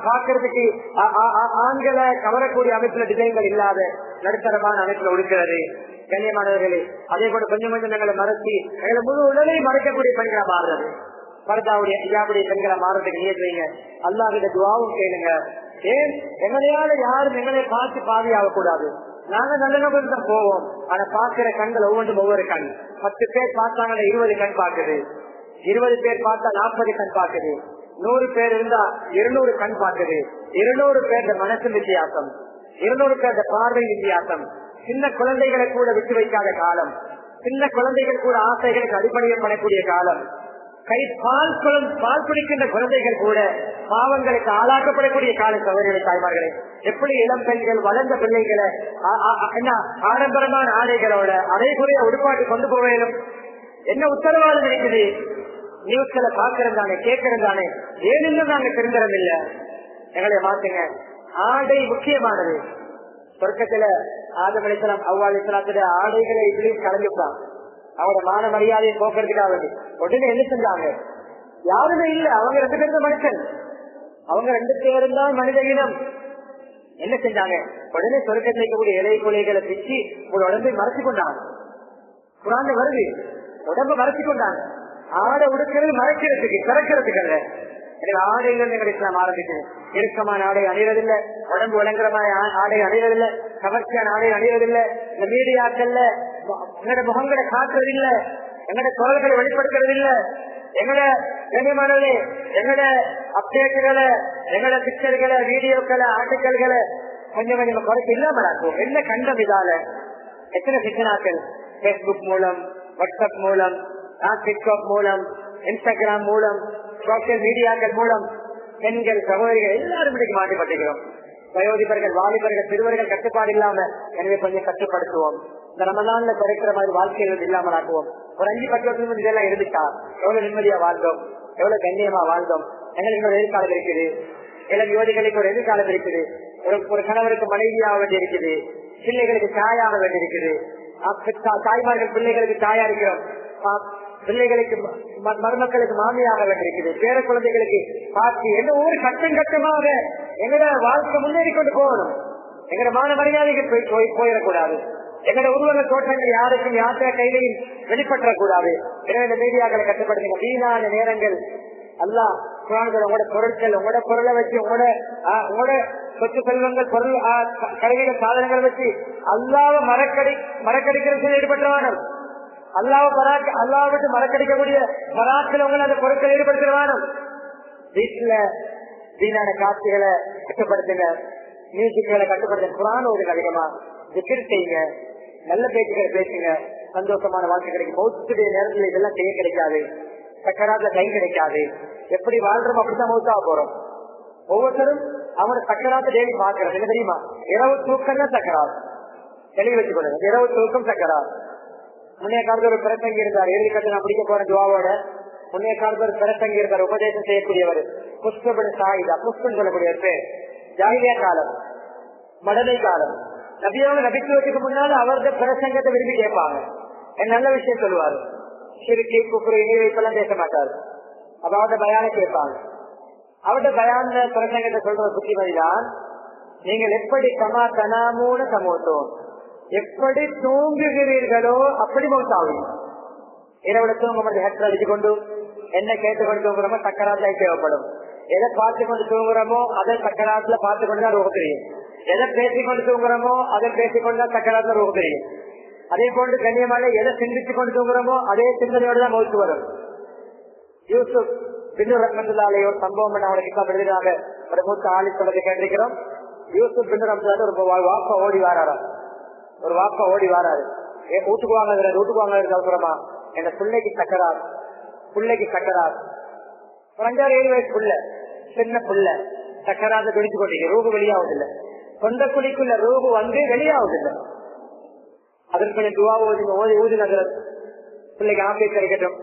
பாக்குறதுக்கு ஆண்களை கவரக்கூடிய அமைப்புல டிசைன்கள் இல்லாத நடுத்தரமான அமைப்புல உடுக்கிறது கண்ணியமானவர்களே. அதே போல கொஞ்சம் கொஞ்சம் எங்களை மறைச்சி எங்களை முழு உடலையும் மறைக்கக்கூடிய பெண்களை மாறுறது, பரதாவுடைய இஜாபுடைய பெண்களை மாறுறதுக்கு நீ செய்யுங்க. அல்லாஹ்விட துஆவும் கேளுங்க. ஏன் எங்களையால யாரும் எங்களை பார்த்து பாதியாக கூடாது. நாங்க நல்ல நபர் தான் போவோம், ஆனா பாக்குற கண்கள் ஒவ்வொன்றும் ஒவ்வொரு கண். 10 பேர் பார்த்தாங்க 20 கண் பாக்குது, 20 பேர் பார்த்தா 40 கண் பாக்குது, 100 பேர் இருந்தா 200 கண் பாக்குது. 200 பேர் மனசு வித்தியாசம், 200 பேர் பார்வை வித்தியாசம். சின்ன குழந்தைகளை கூட விட்டு வைக்காத காலம், சின்ன குழந்தைகள் கூட ஆசைகளுக்கு அடிப்படையப்படக்கூடிய காலம். பால் குடிக்கின்ற குழந்தைகள் கூட பாவங்களுக்கு ஆளாக்கப்படக்கூடிய கால சகோதரர்களே, தாய்மார்களே. எப்படி இளம் பெண்கள் வளர்ந்த பிள்ளைகளை ஆடம்பரமான ஆடைகளோட அரைகுறைய உடுப்பாட்டு கொண்டு போவேனும் என்ன உத்தரவாதம் இருக்குது? நியூஸ்களை பாக்குறதானே கேட்கறதானே, ஏனென்னும் நாங்க தெரிஞ்சதும் இல்ல. எங்களை மாத்துங்க. ஆடை முக்கியமானது. சொர்க்கத்துல ஆதம் அலைஹிஸ்ஸலாம் அவ்வா அலைஹிஸ்ஸலாத்துடைய ஆடைகளை இப்படியும் கலந்துப்பான். அவரோட மான மரியாதையை போக்குறதுக்காக உடனே என்ன செஞ்சாங்க? யாருமே இல்ல, அவங்க 2 பேரும் மனுஷன், அவங்க 2 பேரும் தான் மனித இனம். என்ன செஞ்சாங்க? உடனே சொர்க்கத்தில் இருக்கக்கூடிய இலை கொலைகளை பிச்சு ஒரு உடம்பை மறைச்சு கொண்டாங்க. குரான்ல வருது, உடம்பை மறைச்சு கொண்டாங்க. ஆடை உடுக்கிறது மறைக்கிறதுக்கு, திறக்கிறதுக்கு அல்ல. எனக்கு ஆடைகள் எங்க இஸ்லாம் ஆரம்பிக்குது. இறுக்கமான ஆடை அணிவதில்லை, உடம்பு விளங்குறமான ஆடை அணிவதில்லை, கவர்ச்சியான ஆடை அணிவதில்லை. இந்த மீடியாக்கள்ல எங்களோட முகங்களை காட்டுறதில்லை, எங்களோட குரல்களை வெளிப்படுத்துறதில்லை. எங்களோட கண்ணியமானவர்களே, எங்களோட அப்டேட்டுகளை, எங்களோட பிக்சர்களை, வீடியோக்களை, ஆர்டிக்கல்களை கொஞ்சம் கொஞ்சம் குறைச்சு இல்லாம ஆக்கும். என்ன கண்டம் இதால எத்தனை சிக்கனாக்கள் பேஸ்புக் மூலம், வாட்ஸ்அப் மூலம், டிக்டாக் மூலம், இன்ஸ்டாகிராம் மூலம், சோசியல் மீடியாக்கள் மூலம் பெண்கள் சகோதரிகள் எல்லாரும் இன்னைக்கு மாட்டிப்பட்டுகிறோம். வயோதிபர்கள், வாலிபர்கள், சிறுவர்கள் கட்டுப்பாடு இல்லாம. எனவே கொஞ்சம் கட்டுப்படுத்துவோம். இந்த ரமலான்ல குறைக்கிற மாதிரி வாழ்க்கைகள் இல்லாமல் ஆக்குவோம். ஒரு 5-10 வருஷம் இதெல்லாம் இருந்துட்டா எவ்வளவு நிம்மதியா வாழ்ந்தோம், எவ்வளவு கண்ணியமா வாழ்ந்தோம். எங்களுக்கு ஒரு எதிர்காலம் இருக்குது, இளம் யோதிகளுக்கு ஒரு எதிர்காலம் இருக்குது. ஒரு கணவருக்கு மனைவியாக வேண்டி இருக்குது, பிள்ளைகளுக்கு தாயாக வேண்டி இருக்குது. தாய்மார்கள் பிள்ளைகளுக்கு தாயா இருக்கிறோம், பிள்ளைகளுக்கு மருமக்களுக்கு மாமியாக வேண்டியிருக்குது, பேர குழந்தைகளுக்கு பாட்டி என்ற ஒவ்வொரு கட்டம் கட்டமாக எங்களோட வாழ்க்கை முன்னேறி கொண்டு போகணும். எங்களோட மான மரியாதைக்கு போயிடக்கூடாது. எங்களோட உருவக தோற்றங்கள் யாருக்கும் யாத்திரை கையிலையும் வெளிப்பற்றக்கூடாது. எனவே இந்த மீடியாக்களை கட்டுப்படுத்துங்க. வீணான நேரங்கள் எல்லாம் உங்களோட பொருட்கள், உங்களோட பொருளை வச்சு, உங்களோட சொத்து செல்வங்கள், பொருள் கடைகள், சாதனங்களை வச்சு அல்லாஹ்வை மறக்கடிக்கிறது ஈடுபட்டவானம். அல்லாஹ் விட்டு மறக்கடிக்கக்கூடிய மராக்கள் உங்களை அந்த பொருட்கள் ஈடுபடுத்துவானும். வீட்டுல வீணான காட்சிகளை கட்டுப்படுத்துங்க, மியூசிக்களை கட்டுப்படுத்துங்க, குர்ஆன் ஓதுங்க, அதிகமா திக்ர் செய்யுங்க, நல்ல பேச்சுக்களை பேசுங்க, சந்தோஷமான வாழ்க்கை கிடைக்கும். மௌத்துடைய நேரத்தில் இதெல்லாம் செய்ய கிடைக்காது, சக்கராத்துல டைம் கிடைக்காது. எப்படி வாழ்றோம் அப்படித்தான் மௌத்தாக போறோம். ஒவ்வொருத்தரும் அவனோட சக்கராத்தை டெய்லி பாக்குறது என்ன தெரியுமா? இரவு தூக்கம் தான் சக்கராத். தெளிவு வச்சு கொடுங்க, இரவு தூக்கம் சக்கராத். முன்னைய காலத்தில் ஒரு பிரசங்கி இருந்தார், எழுதி கட்டு நான் பிடிக்க போற துவாவோட. முன்னைய காலத்தில் ஒரு பிரசங்கி இருந்தார், உபதேசம் செய்யக்கூடியவர், புஷ்பபடி சாயிதா, புஷ்பன் சொல்லக்கூடிய பேர். ஜாகிலியா காலம், மடலை காலம். நபியோட நபித்துவத்துக்கு முன்னால அவரது பிரசங்கத்தை விரும்பி கேட்பாங்க, நல்ல விஷயம் சொல்லுவாரு. சிறுக்கி குப்புறு இணை வைப்பெல்லாம் பேச மாட்டாரு. அப்ப அவருடைய பயான கேட்பாங்க. அவருடைய பயான பிரசங்கத்தை சொல்ற புத்திமதிதான் நீங்கள் எப்படி கமா கனாமூன சமோத்தோம், எப்படி தூங்குகிறீர்களோ அப்படி மௌத்தாவீங்க. இரவுல தூங்க ஹெட் அடிச்சு கொண்டு என்ன கேட்டுக்கொண்டு தூங்குறோமோ சக்கராத்துல தேவைப்படும். எதை பார்த்து கொண்டு தூங்குறோமோ அதை சக்கராத்துல பார்த்து கொண்டுதான் ரூப தெரியும். எதை பேசிக்கொண்டு தூங்குறோமோ அதை பேசிக்கொண்டுதான் சக்கராத்துல ரூப தெரியும். அதே போன்று கண்ணியமான எதை சிந்திச்சு கொண்டு தூங்குறோமோ அதே சிந்தனையோடு தான் மௌத்து வரும். யூசுப் பின்னு ரஹ்மத்துல்லாஹி ஒரு சம்பவம் அவனுக்கு கிட்டாப் எழுதினாங்க. ஒரு மூத்த ஆளி சொல்றதை கேட்டிருக்கிறோம். யூசுப் பின்னு ரஹ்மத்துல்லாஹி ஒரு வாப்பா ஓடி வாராரு. ஒரு வாப்பா ஓடி வாராரு. வீட்டுக்கு வாங்க அவசரமா என் பிள்ளைக்கு சக்கரார், பிள்ளைக்கு சக்கரார். ஒரு 5-7 வயசு புள்ள, சின்ன புள்ள சக்கராத பிடிச்சு கொண்டீங்க. ரூபு வெளியாவது இல்லை, சொந்த குழிக்குள்ள ரூபு வந்து வெளியாவது இல்லை. அதற்கு கொஞ்சம் துவா ஓதி ஊதின பிள்ளைக்கு ஆபீஸ் கிடைக்கட்டும்.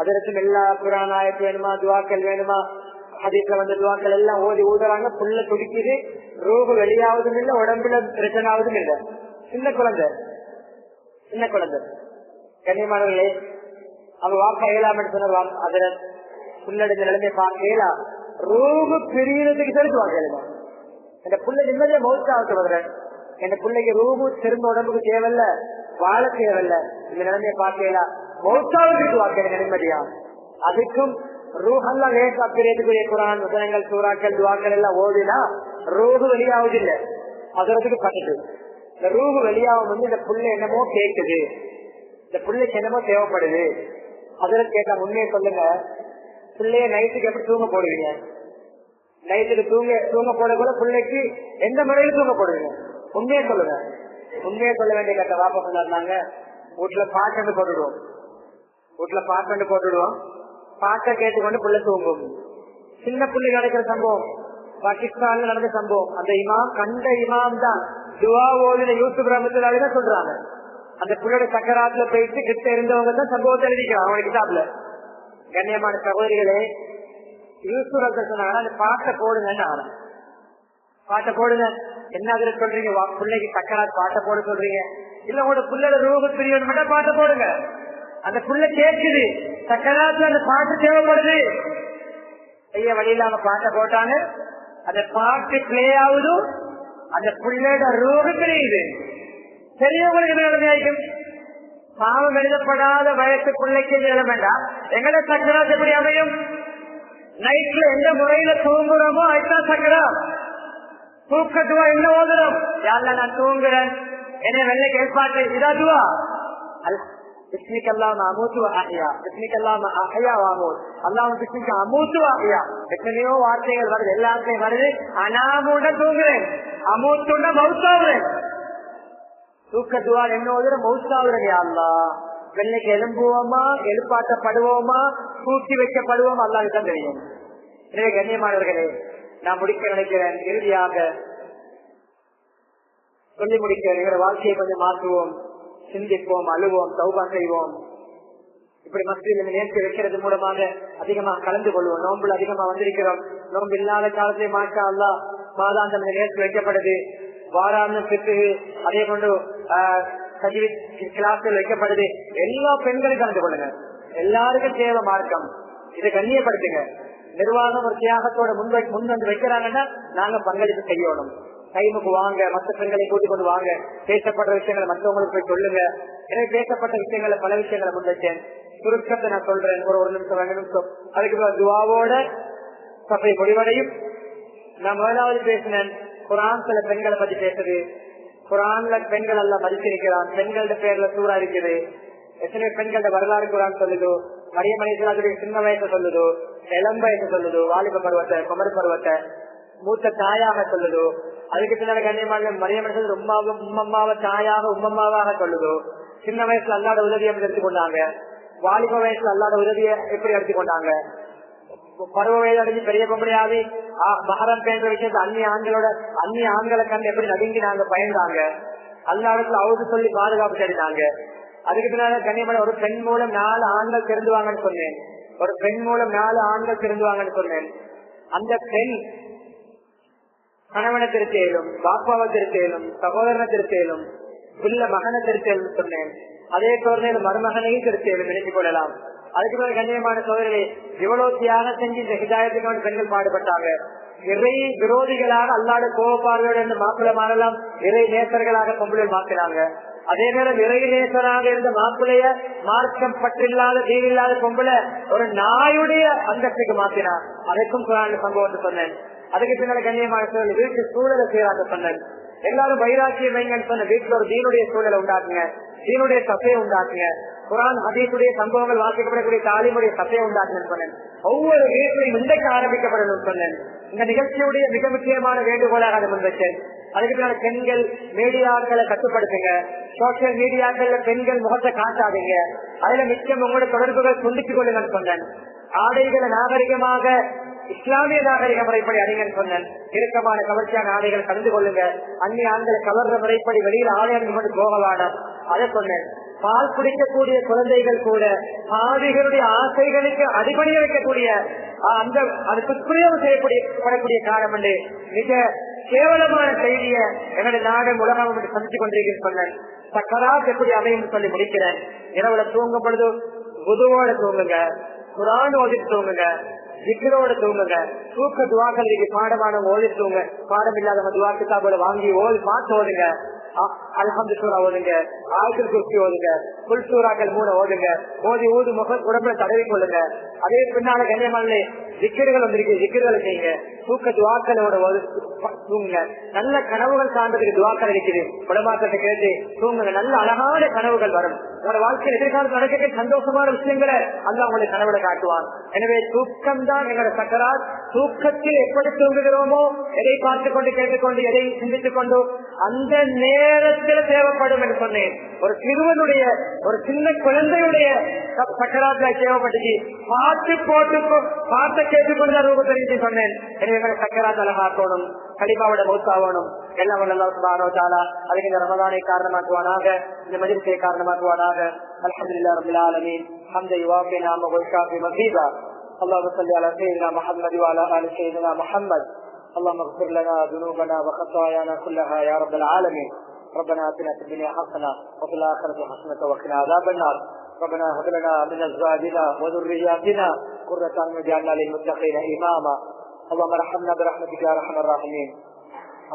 அதற்கும் எல்லா புராணாயத்து வேணுமா, துவாக்கள் வேணுமா, அதிக வந்த துவாக்கள் எல்லாம் ஓதி ஊதுறாங்க. புள்ள துடிக்குது, ரூபு வெளியாவதும் இல்லை, உடம்புல பிரச்சனை ஆவதும் இல்லை. சின்ன குழந்தை கண்ணியமானவர்களே, அவ வாப்பா ஏழாமன்னு சொன்னார். அதுல புள்ளடைஞ்ச நிலைமை பார்க்கலா ரூபு பிரியினத்துக்கு தெரிஞ்சுவாங்க. இந்த புள்ள நிம்மதியா மௌத்தாவத்து வருகிறேன். இந்த பிள்ளைக்கு ரூபு திரும்ப உடம்புக்கு தேவையில்ல, வாழ தேவையில்ல. இந்த நிலைமையை பார்க்கலாம் மௌத்தாவுக்கு வாக்க நிம்மதியா. அதுக்கும் ரூஹெல்லாம் லேசா பிரியத்துக்குரிய குரான் வசனங்கள் சூறாக்கள் துவாக்கள் எல்லாம் ஓடினா ரூபு வெளியாவது இல்லை. அதற்கு பட்டுட்டு இந்த ரூபு வெளியாகும் வந்து இந்த புள்ள என்னமோ கேட்குது, இந்த பிள்ளைக்கு என்னமோ தேவைப்படுது. அதற்கு கேட்டா உண்மையை சொல்லுங்க, பிள்ளைய நைட்டுக்கு எப்படி தூங்க போடுவீங்க? நைட்டுக்கு தூங்க போட கூட பிள்ளைக்கு எந்த முறையில் தூங்க போடுவீங்க? உண்மையை சொல்லுங்க. உண்மையை சொல்ல வேண்டிய கட்ட வாப்பா சொன்னாங்க. வீட்டுல பாட்டு போட்டுடுவோம், பாட்டை கேட்டுக்கொண்டு பிள்ளை தூங்கும். சின்ன பிள்ளை நடக்கிற சம்பவம் பாகிஸ்தான்ல நடந்த சம்பவம். அந்த இமாம் கண்ட இமாம் தான் துவா ஓதின யூசுப் ரஹ்மத்துல்லாஹி சொல்றாங்க. அந்த பிள்ளையோட சக்கராத்துல போயிட்டு கிட்ட இருந்தவங்க தான் சம்பவத்தை எழுதிக்கிறான் அவனுக்கு கிதாப்ல. கண்ணியமான சகோதரிகளே, யூசுப் ரஹ்மத்துல்லாஹி சொன்னாங்க அந்த பாட்டை போடுங்கன்னு ஆனா பாட்டை போடுங்க. என்ன அதுல சொல்றீங்க? பிள்ளைக்கு சக்கராத் பாட்டை போட சொல்றீங்க? இல்ல உங்களோட பிள்ளையோட ரூப பிரிவு மட்டும் பாட்டை போடுங்க. அந்த புள்ள கேட்குது, சக்கராத்துல அந்த பாட்டு தேவைப்படுது. செய்ய வழி இல்லாம பாட்டை போட்டாங்க. அந்த பாட்டு பிளே ஆகுது, அந்த புள்ளையோட ரூப பிரியுது. பெரியவங்களுக்கு நிலைமையாയിരിക്കും. பாவம் எழுதப்படாத வயசு பிள்ளைக்கு எழுத வேண்டாம். எங்களோட சக்கராத் எப்படி அமையும்? நைட்ல எந்த முறையில தூங்குறோமோ அதுதான் சக்கரம். தூக்கத்துவா என்ன ஓதுறோம்? யாருல நான் தூங்குறேன் என்ன வெள்ளை கேட்பாட்டு இதாதுவா எத்தனையோ வார்த்தைகள் வருது, எல்லாத்தையும் வருது. அனாமுடன் தூங்குறேன், அமூத்துடன் மௌத்தாவுறேன். தூக்கத்துவா என்ன ஓதுற? மௌத்தாவுறேன். யாருலா வெள்ளைக்கு எழும்புவோமா, எழுப்பாட்டப்படுவோமா, தூக்கி வைக்கப்படுவோமா அல்லாஹ்வுக்கு தான் தெரியும். எனவே கண்ணியமானவர்களே, நான் முடிக்க நினைக்கிறேன். இறுதியாக சொல்லி முடிக்க எங்களோட வாழ்க்கையை கொஞ்சம் மாற்றுவோம், சிந்திப்போம், அழுவோம், தௌபா செய்வோம். இப்படி மஸ்ஜிதில் நேர்த்தி வைக்கிறது மூலமாக அதிகமாக கலந்து கொள்வோம். நோன்புல அதிகமா வந்திருக்கிறோம். நோன்பு இல்லாத காலத்திலே மாஷா அல்லாஹ் மாதாந்தம் நேர்த்தி வைக்கப்படுது. வாராந்தம் சித்து அதே கொண்டு கிளாஸ்கள் வைக்கப்படுது. எல்லா பெண்களும் கலந்து கொள்ளுங்க. எல்லாருக்கும் தேவை மார்க்கம். இதை கண்ணியப்படுத்துங்க. நிர்வாகம் ஒரு தியாகத்தோட முன் வந்து வைக்கிறாங்கன்னா நாங்க பங்களிப்பு செய்யணும். டைமுக்கு வாங்க, மற்ற பெண்களை கூட்டிக் கொண்டு வாங்க. பேசப்பட்ட விஷயங்களை மற்றவங்களுக்கு போய் சொல்லுங்க. எனவே பேசப்பட்ட விஷயங்களை பல விஷயங்களை முன்வைச்சேன். சுருக்கத்தை நான் சொல்றேன். ஒரு நிமிஷம் 2 நிமிஷம். அதுக்கு துவாவோட சபை முடிவடையும். நான் முதலாவது பேசினேன் குர்ஆன் சில பெண்களை பத்தி பேசுது. குர்ஆன்ல பெண்கள் எல்லாம் மதிச்சிருக்கிறான். பெண்களோட பேர்ல சூறா இருக்குது. எத்தனை பெண்களோட வரலாறு குர்ஆன் சொல்லுதோ. மரியம் அலைஹிஸ்ஸலாத்துடைய சின்ன வயசை சொல்லுதோ, இளம் வயசை சொல்லுதோ, வாலிப பருவத்தை, குமர் பருவத்தை, மூத்த தாயாக சொல்லுதோ. அதுக்கு பின்னாடி கண்ணியமான மரியம் அலைஹிஸ்ஸலாம் உம்மம்மாவை தாயாக உம்மம்மாவாக சொல்லுதோ. சின்ன வயசுல அல்லாத உதவியை எடுத்துக்கொண்டாங்க. வாலிப வயசுல அல்லாத உதவியை எப்படி எடுத்துக்கொண்டாங்க. பருவ வயது அடைஞ்சு பெரிய பொம்பளையாவி மகரம் பேன்ற விஷயத்த அந்நிய ஆண்களை கண்டு எப்படி நடுங்கினாங்க, பயந்தாங்க. அல்லாடத்துல அவுது சொல்லி பாதுகாப்பு தேடினாங்க. அதுக்கு பின்னால கண்ணியமான ஒரு பெண் மூலம் 4 ஆண்கள் திருந்துவாங்கன்னு சொன்னேன். ஒரு பெண் மூலம் 4 ஆண்கள் திருந்துவாங்கன்னு சொன்னேன். அந்த பெண் கணவனை திருத்தேலும், பாப்பாவை திருத்தேலும், சகோதரனை திருத்தேலும், பிள்ளை மகனை திருத்தேலும் சொன்னேன். அதே சோதனையில் மருமகனையும் திருத்தேலும் நினைத்துக் கொள்ளலாம். அதுக்கு பிறகு கண்ணியமான சோதனை இவ்வளவு தியாகம் செஞ்சு இந்த ஹிதாயத்துக்கான பெண்கள் பாடுபட்டாங்க. இறை விரோதிகளாக அல்லாத கோபப்பார்வையோட இருந்த மாப்பிள்ளை மாறலாம் இறை நேசர்களாக பொம்பளை மாத்தினாங்க. அதே நேரம் இறை நேசராக இருந்த மாப்பிள்ளைய மார்க்கம் பற்றில்லாத தீவில்லாத பொம்பளை ஒரு நாயுடைய அந்தஸ்துக்கு மாத்தினார். அதற்கும் குரான் சம்பவத்தை சொன்னேன். அதுக்கு பின்னால கண்ணியமான வீட்டு சூழலை சீராக சொன்னேன். எல்லாரும் வைராக்கியம் வைங்கன்னு சொன்ன வீட்டுல ஒரு தீனுடைய சூழலை உண்டாக்குங்க, தீனுடைய சபையை உண்டாக்குங்க. குரான் ஹதீஸுடைய சம்பவங்கள் வாசிக்கப்படக்கூடிய தாலிமுடைய சபையை உண்டாக்குன்னு சொன்னேன். ஒவ்வொரு வீட்டிலையும் இன்றைக்கு ஆரம்பிக்கப்படணும்னு சொன்னேன். இந்த நிகழ்ச்சியுடைய மிக முக்கியமான வேண்டுகோளாக அதை முன்வைச்சேன். அதுக்கு பின்னால பெண்கள் மீடியாக்களை கட்டுப்படுத்துங்க, சோசியல் மீடியாக்கள்ல பெண்கள் முகத்தை காட்டாதீங்க, அதுல மிச்சம் உங்களோட தொடர்புகள் துண்டித்துக் கொள்ளுங்கன்னு சொன்னேன். ஆடைகளை நாகரிகமாக இஸ்லாமிய நாகரிக முறைப்படி அணிங்கன்னு சொன்னேன். இறுக்கமான கவர்ச்சியான ஆடைகள் கலந்து கொள்ளுங்க. அந்நிய ஆண்களை கவர்ற முறைப்படி வெளியில ஆடை அணிந்து கொண்டு போக வேண்டாம், அதை சொன்னேன். பால் குடிக்கக்கூடிய குழந்தைகள் கூட ஆதிகளுடைய ஆசைகளுக்கு அடிபணிய வைக்கக்கூடிய அந்த அது துஷ்பிரயோகம் செய்யப்படக்கூடிய காரணம் என்று மிக கேவலமான செய்திய என்னுடைய நாடு உலகம் சந்தித்துக் கொண்டிருக்கிறேன் சொன்னேன். சக்கராத் எப்படி அமையும் சொல்லி முடிக்கிறேன். இரவுல தூங்கும் பொழுது புதுவோட தூங்குங்க, குரான் ஓதிட்டு தூங்குங்க, ஜிக்ரோட தூங்குங்க. தூக்க துவாக்கள் பாடமானவங்க ஓதி தூங்க, பாடம் இல்லாதவங்க துவா கிதாபோட வாங்கி ஓதி பார்த்து ஓதுங்க. அல்ஹம்து சூரா ஓதுங்க, ஆயத்துல் குர்சி ஓதுங்க, புல் சூறாக்கள் 3 ஓதுங்க. ஓதி ஊது முகம் உடம்புல தடவி கொள்ளுங்க. அதே பின்னால கண்ணியமான ஜிக்கர்கள் வந்திருக்கு, ஜிக்கர்களை செய்யுங்க. தூக்க துவாக்களோட தூங்குங்க. நல்ல கனவுகள் காண்றதுக்கு துவாக்கள் இருக்குது, உடமாக்கத்தை கேட்டு தூங்குங்க. நல்ல அழகான கனவுகள் வரும். உங்களோட வாழ்க்கையில் எதிர்காலம் நடக்க சந்தோஷமான விஷயங்களை அல்ல அவங்களுடைய கனவுல காட்டுவான். எனவே தூக்கம் தான் எங்களோட சக்கராத். தூக்கத்தில் எப்படி தூங்குகிறோமோ, எதை பார்த்துக் கொண்டு கேட்டுக்கொண்டு எதை சிந்தித்துக் கொண்டு அந்த நேரத்தில் தேவைப்படும் என்று சொன்னேன். ஒரு சிறுவனுடைய ஒரு சின்ன குழந்தையுடைய சக்கராத்துல தேவைப்பட்டுச்சு. பார்த்து போட்டு பார்த்த கேட்டுக்கொண்டு ரூப தெரிஞ்சு சொன்னேன். எனவே எங்களை சக்கராத் அழகாக்கணும், கலிமாவோட மௌத்தாகணும். எல்லாம் அதுக்கு இந்த ரமதானை காரணமாக்குவானாக, இந்த மஜ்லிஸை காரணமாக்குவானாக. அல்ஹம்துலில்லாஹி ரப்பில் ஆலமீன். ஹம்த யுவாஃபி நிஅமஹு வ யுகாஃபி மஸீதா. اللهم صل على سيدنا محمد وعلى ال سيدنا محمد. اللهم اغفر لنا ذنوبنا وخطايانا كلها يا رب العالمين. ربنا آتنا في الدنيا حسنة وفي الآخرة حسنة وقنا عذاب النار. ربنا هب لنا من أزواجنا وذرياتنا قرة أعين واجعلنا للمتقين إماما. اللهم ارحمنا برحمتك يا أرحم الراحمين.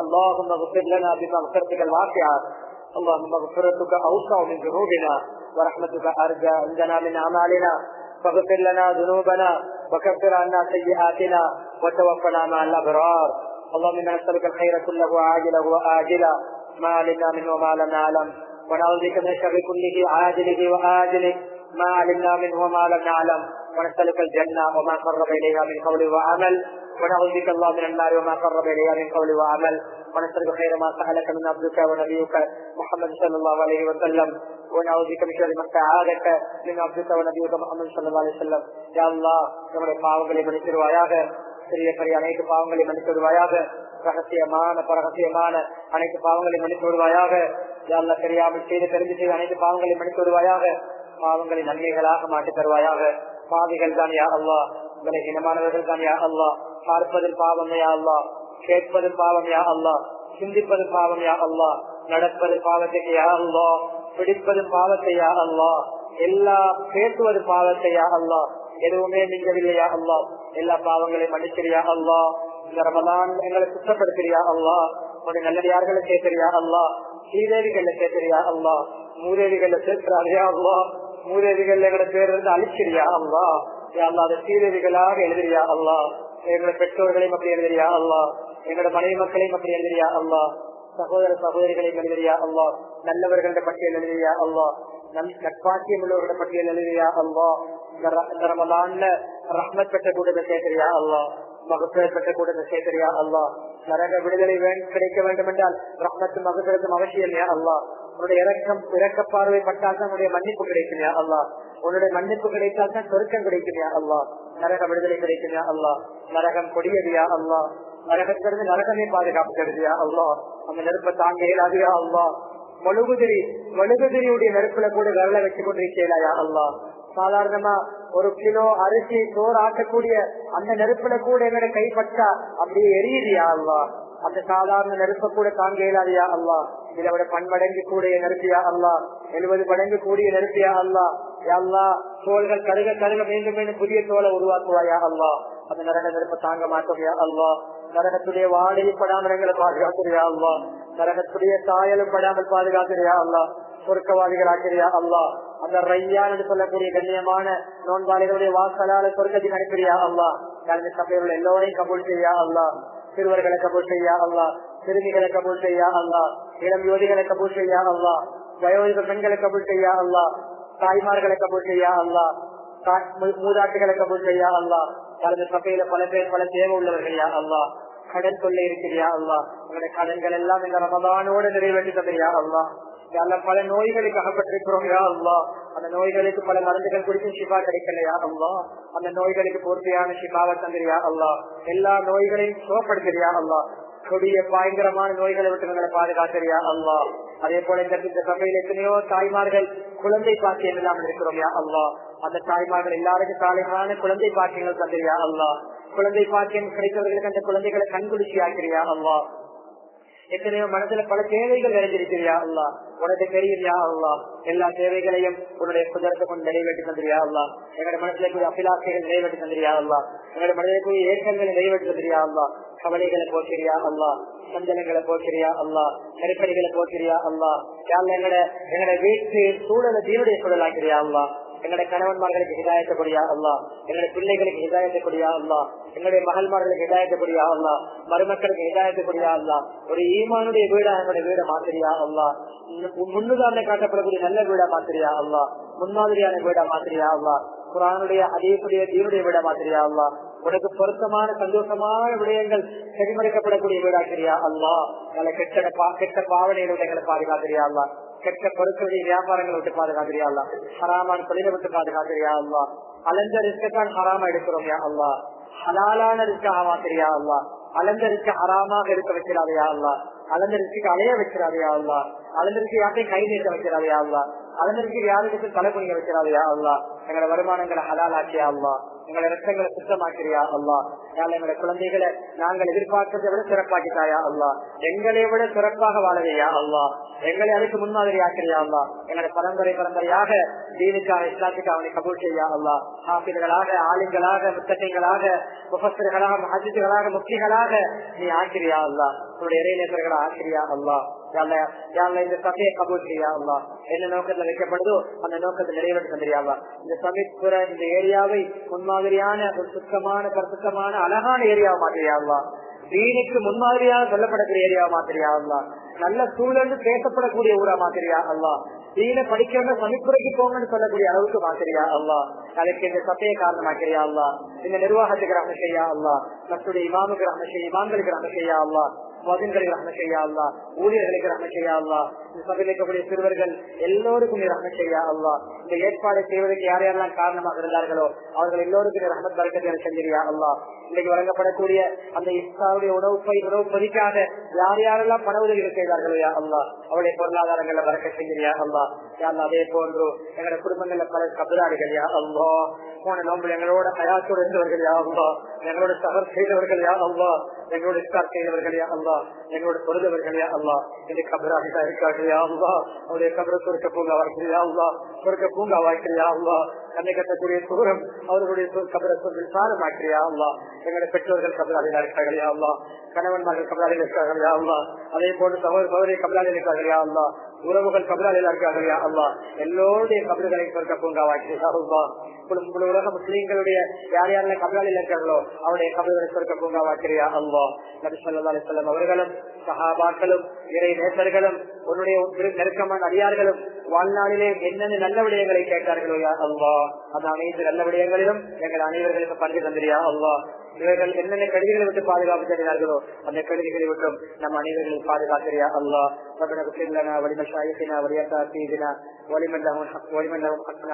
اللهم اغفر لنا بمغفرتك الواسعة. اللهم مغفرتك أوسع من ذنوبنا ورحمتك أرجى عندنا من أعمالنا. فاغفر لنا ذنوبنا وكفر عنا سيئاتنا وتوفنا مع الأبرار. اللهم إنا نسألك الخير كله عاجله وآجله ما علمنا منه وما لم نعلم، ونعوذ بك من الشر كله عاجله وآجله ما علمنا منه وما لم نعلم، ونسألك الجنة وما قرب إليها من قول وعمل، ونعوذ بك الله من النار وما قرب إليها من قول وعمل، ونسألك خير ما سألك من عبدك ونبيك محمد صلى الله عليه وسلم، ونعوذ بك من شر ما استعاذك من عبدك ونبيك محمد صلى الله عليه وسلم. يا الله நம்முடைய பாவங்களை மன்னித்திடுவாயாக, சிறிய பெரிய அனைத்து பாவங்களை மன்னித்திடுவாயாக, ரகசியமான பரகசியமான அனைத்து பாவங்களை மன்னித்து விடுவாயாக. யா அல்லாஹ் தெரியாமல் செய்து தெரிந்து செய்த அனைத்து பாவங்களை மன்னித்து விடுவாயாக. பாவங்களை நன்மைகளாக மாற்றி தருவாயாக. பாவிகள் தான் யா அல்லாஹ், பலகீனமானவர்கள் தான் யா அல்லாஹ். பார்ப்பதில் பாவம் யா அல்லாஹ், கேட்பதில் பாவம் யா அல்லாஹ், சிந்திப்பது பாவம் யா அல்லாஹ், நடப்பது பாவத்துக்கு யா அல்லாஹ், பிடிப்பது பாவத்தை யா அல்லாஹ், எல்லா பேசுவது பாவத்தை யா அல்லாஹ், எதுவுமே நீங்கவில்லையா அல்லாஹ். எல்லா பாவங்களையும் மன்னிக்கிறியா அல்லாஹ். இந்த ரமலான் எங்களை சுத்தப்படுத்துறியா அல்லாஹ். உன்னுடைய நல்லடியார்களை சேர்க்கிறியா அல்லாஹ். ஸ்ரீதேவிகள்ல சேர்க்கிறியா அல்லாஹ். மூதேவிகள்ல சேர்க்கிறாரியா அல்லாஹ். மூதேவிகள் எங்களோட பேர் இருந்து அழிச்சிரியா அல்லாஹ். அதை ஸ்ரீதேவிகளாக எழுதுறியா அல்லாஹ். எங்களோட பெற்றோர்களையும் அப்படி எழுதுறியா அல்லாஹ். எங்களோட மனைவி மக்களையும் அப்படி எழுதுறியா அல்லாஹ். சகோதர சகோதரிகளையும் எழுதுறியா அல்லாஹ். நல்லவர்களோட பட்டியல் எழுதுறியா அல்லாஹ். நட்பாக்கியம் உள்ளவர்களோட பட்டியல் எழுதுறியா அல்லாஹ். இந்த ரமலான்ல ரஹ்மத் பெற்ற கூட்டத்தை சேர்க்கிறியா அல்லாஹ். மகசூல் பெற்ற கூட்டத்தை சேர்க்கிறியா அல்லாஹ். நரக விடுதலை கிடைக்க வேண்டும் என்றால் ரஹ்மத்தும் மகசூலுக்கும் அவசியம் யா அல்லாஹ். உன்னுடைய இறக்க பார்வை பட்டால் தான் உன்னுடைய மன்னிப்பு கிடைக்கும் யா அல்லாஹ். உன்னுடைய மன்னிப்பு கிடைத்தால் தான் சொருக்கம் கிடைக்கும் யா அல்லாஹ். நரக விடுதலை கிடைக்கும் யா அல்லாஹ். நரகம் கொடியதியா அல்லாஹ். நரகத்திலிருந்து நரகமே பாதுகாப்புயா அல்லாஹ். அந்த நெருப்பை தாங்க இயலாதியா அல்லாஹ். மொழுகுதிரியுடைய நெருப்புல கூட விரல வச்சு கொண்டிருக்கலையா அல்லாஹ். சாதாரணமா 1 கிலோ அரிசி சோறு ஆக்கக்கூடிய அந்த நெருப்புல கூட என்னோட கைப்பட்டா அப்படியே எரியுதியா அல்லாஹ். அந்த சாதாரண நெருப்ப கூட தாங்க இயலாதியா அல்லாஹ். இதை விட பன்மடங்கு கூடிய நெருப்பியா அல்லா, 70 மடங்கு கூடிய நெருப்பியா அல்லா. அல்லா தோள்கள் கருக கருக மீண்டும் மீண்டும் புதிய தோலை உருவாக்குவாயா அல்லா. அந்த நரக நெருப்பை தாங்க மாட்டோம்யா அல்லா. நரகத்துடைய வாடையும் படாமல் எங்களை பாதுகாக்கிறியா அல்லா. நரகத்துடைய சாயலும் படாமல் பாதுகாக்கிறியா அல்லா. சொர்க்கவாதிகளாக்கிறியா அல்லா. அந்த ரையான் என்று சொல்லக்கூடிய கண்ணியமான நோன்பாளிகளுடைய வாசலால சொர்க்கத்தில் அனுப்பிறியா அல்லா. கலந்து சபையில் எல்லோரையும் கபூல் செய்யா அல்லா. சிறுவர்களை கபூல் செய்யா அல்லா. சிறுமிகளை கபூல் செய்யா அல்லா. இளம் யோதிகளை கபூல் செய்யா அல்லா. வயோதிக பெண்களை கபூல் செய்யா அல்லா. தாய்மார்களை கபூல் செய்யா அல்லா. மூதாட்டிகளை கபூல் செய்யா அல்லா. கலந்து சபையில பல பேர் பல தேவை உள்ளவர்களையா அல்லா. கடன் கொள்ள இருக்கிறியா அல்லா. உங்களுடைய கடன்கள் எல்லாம் இந்த ரமதானோடு நிறைவேற்றி தந்திரியா அல்லா. பல நோய்களுக்கு அகப்பட்டிருக்கிறோம் யா அல்லா. அந்த நோய்களுக்கு பல மருந்துகள் குடிக்கும் ஷிபா கிடைக்கலையா அல்லா. அந்த நோய்களுக்கு பூர்த்தியான ஷிபாவை தந்திரியா அல்லா. எல்லா நோய்களையும் சுகப்படுத்துறியா அல்லா. கொடிய பயங்கரமான நோய்களை விட்டு எங்களை பாதுகாக்கிறியா அல்லா. அதே போல இந்த சபையில் எத்தனையோ தாய்மார்கள் குழந்தை பாக்கியம் இல்லாமல் இருக்கிறோம் யா அல்லா. அந்த தாய்மார்கள் எல்லாருக்கும் சாலையான குழந்தை பாக்கியங்கள் தந்திரியா அல்லா. குழந்ை பாக்கியம் கிடைத்தவர்களுக்கு அந்த குழந்தைகளை கண்குளிச்சி ஆக்கிறியா அல்லா. எத்தனையோ மனசுல பல தேவைகள் நிறைஞ்சிருக்கிறியா அல்லா. உனக்கு தெரியுறியா அல்லா. எல்லா தேவைகளையும் உன்னுடைய குதிரத்தை கொண்டு நிறைவேற்றி தந்திரியா அல்லா. எங்களுடைய மனசுல கூடிய அபிலாசைகள் நிறைவேற்றி தந்திரியா அல்லா. எங்களுடைய மனதில் கூடிய ஏக்கங்களை நிறைவேற்றி தந்திரியா அல்லா. கவலைகளை போக்கிறியா அல்லா. சஞ்சலங்களை போக்கிறியா அல்லா. நெருக்கடிகளை போக்கிறியா அல்லா. எங்களுடைய வீட்டு சூழலை தீனுடைய சூழலாக்கிறியா அல்லா. எங்களுடைய கணவன்மார்களுக்கு ஹிதாயத்தை கொடியா அல்லா. எங்களுடைய பிள்ளைகளுக்கு ஹிதாயத்தை கொடியா அல்லா. எங்களுடைய மகள்மார்களுக்கு ஹிதாயத்தை கொடியா அல்லா. மருமக்களுக்கு ஹிதாயத்தை கொடியா அல்லா. ஒரு ஈமானுடைய வீடா எங்களுடைய வீடை மாத்திரியா அல்லா. முன்னுதாரணை காட்டப்படக்கூடிய நல்ல வீடா மாத்திரியா அல்லா. முன்மாதிரியான வீடா மாத்திரியா அல்லா. குர்ஆனுடைய ஹதீஸுடைய தீனுடைய வீடா மாத்திரியா அல்லா. உனக்கு பொருத்தமான சந்தோஷமான விடயங்கள் செவிமடுக்கப்படக்கூடிய வீடாக்கிறியா அல்லா. கெட்ட பாவனைகளை எங்களை பாதுகாக்கிறியா அல்லா. கெட்ட பொருட்களுடைய வியாபாரங்களை விட்டு பாதுகாக்கிறியா அல்லா. ஹராமான தொழிலை விட்டு பாதுகாக்கிறியா அல்லா. அலந்த ரிஸ்கத்தான் ஹராமா எடுக்கிறோம் யா அல்லா. ஹலாலான ரிஸ்காக மாத்திரியா அல்லா. அலந்த ரிஸ்க ஹராமாக இருக்க வைக்கிறாதையா அல்லா. அலந்த ரிஸ்க்கு அலைய வைக்கிறாதையா அல்லா. அலந்த ரிஸ்க்கு யாரையும் கை நீட்ட வைக்கிறாதையா அல்லா. அலந்த ரிஸ்க்கு யாருக்கு தலை குனிய வைக்கிறாதையா அல்லா. எங்களோட வருமானங்களை ஹலால் ஆக்கியா அல்லா. எங்களை ரத்தங்களை சுத்தமாக்கிறியா அல்லா. எங்களுடைய குழந்தைகளை நாங்கள் எதிர்பார்க்கிறதை விட சிறப்பாக்கிட்டாயா அல்லா. எங்களை விட சிறப்பாக வாழவையா அல்லா. எங்களை அதுக்கு முன்மாதிரி ஆக்கிறியா அல்லா. எங்களுடைய பரம்பரையாக தீனுக்காக இஸ்லாத்துக்கு அவனை கபூல் செய்யா அல்லா. ஹாஃபிதுகளாக, ஆலிம்களாக, முத்தகைகளாக, முஃபஸ்ஸிர்களாக, முஹத்திஸ்களாக, முஃப்திகளாக நீ ஆக்கிறியா அல்லா. உன்னுடைய இறைநேசர்களை ஆக்கிறியா அல்லா. இந்த சபையை கபூல் செய்யா அல்லா. என்ன நோக்கத்துல வைக்கப்படுதோ அந்த நோக்கத்தை நிறைவேற்ற தந்திரியாவா. இந்த சபைப்புற இந்த ஏரியாவை முன்மாதிரியான ஒரு சுத்தமான பரிசுத்தமான அழகான ஏரியாவை மாத்திரியாவா. தீனுக்கு முன்மாதிரியாக சொல்லப்படக்கூடிய ஏரியாவை மாத்திரியா அல்லா. நல்ல சூழல் பேசப்படக்கூடிய ஊரா மாத்திரியா அல்லா. தீன படிக்கிறவங்க சமிப்புரைக்கு போங்கன்னு சொல்லக்கூடிய அளவுக்கு மாத்திரியா அல்லா. அதுக்கு இந்த சபையை காரணமாக்கிறியா அல்லா. இந்த நிர்வாகத்துக்கு ரஹ்மத் செய்யா அல்லா. நம்முடைய இமாமுக்கு ரஹ்மத் செய்ய, இமாம்களுக்கு ரஹ்மத் செய்யா அல்லா. மகன்களுக்கு ரஹ்மத் செய்யா அல்லா. ஊழியர்களுக்கு ரஹ்மத் செய்யா அல்லா. இந்த சபையில் இருக்கக்கூடிய சிறுவர்கள் எல்லோருக்கும் நீ ரஹ்மத் செய்யா அல்லா. இந்த ஏற்பாடு செய்வதற்கு யார் யாரெல்லாம் காரணமாக இருந்தார்களோ அவர்கள் எல்லோருக்கும் ரஹ்மத் பரக்கத்தை செஞ்சிரியா அல்லா. இன்னைக்கு வழங்கப்படக்கூடிய அந்த இஸ்லாமுடைய உணவு பொதிக்காக யார் யாரெல்லாம் பண உதவிகள் செய்தார்களோ யா அல்லா அவருடைய பொருளாதாரங்களை பறக்க செஞ்சிரியா அல்லா. அதே போன்று எங்களுடைய குடும்பங்கள்ல பல கபராளிகள் யா அல்லா. போன நோம்புல எங்களோட ஹயாத்தோடு இருந்தவர்கள் யா அல்லா. எங்களோட சகர் செய்தவர்கள் யா அல்லா. எங்களோட இஸ்தார் செய்தவர்கள் யா அல்லா. எங்களோட பொருளவர்கள் யா அல்லா. இந்த கபராளிகளா இருக்கார்கள் யா அல்லா. அவருடைய கபரை சொர்க்க பூங்கா வாய்க்கிறியா அல்லா. சொர்க்க பூங்கா வாய்க்கிறியா அல்லா. கண்ணை கட்டக்கூடிய தூரம் அவர்களுடைய கபரை சாரமாக்கிறியா அல்லா. எங்களுடைய பெற்றோர்கள் கபராளிகளா இருக்கார்கள் யா அல்லா. கணவன்மார்கள் கபராளிகள் இருக்கார்கள் யா அல்லா. அதே போன்று சகோதரி கபராளிகள் இருக்கார்கள் யா அல்லா. உறவுகள் கபராளிகளா இருக்கார்கள் யா அல்லா. எல்லோருடைய கபறுகளை சொர்க்க பூங்கா வாய்க்கிறியா அல்லா. உலக முஸ்லீம்களுடைய யார் யாரெல்லாம் கபராளில் இருக்கார்களோ அவருடைய கபறுகளை சொர்க்க பூங்கா வாய்க்கிறியா அல்லா. நபி ஸல்லல்லாஹு அலைஹி வஸல்லம் அவர்களும் சஹாபாக்களும் இறை நேசர்களும் உன்னுடைய நெருக்கமான அடியார்களும் வாழ்நாளிலே என்னென்ன நல்ல விடயங்களை கேட்டார்களோ யா அல்லா. அந்த அனைத்து நல்ல விடயங்களிலும் எங்கள் அனைவர்களுக்கு பங்கு தந்திரியா அல்லா. இவர்கள் என்னென்ன கடிதங்களை விட்டு பாதுகாப்பு தருகிறார்களோ அந்த கடிதங்களை விட்டும் நம் அனைவர்களும் பாதுகாக்கிறியா அல்லா. ربنا اغفر لنا ولمشايخنا ولأساتذتنا ولمن لهم حق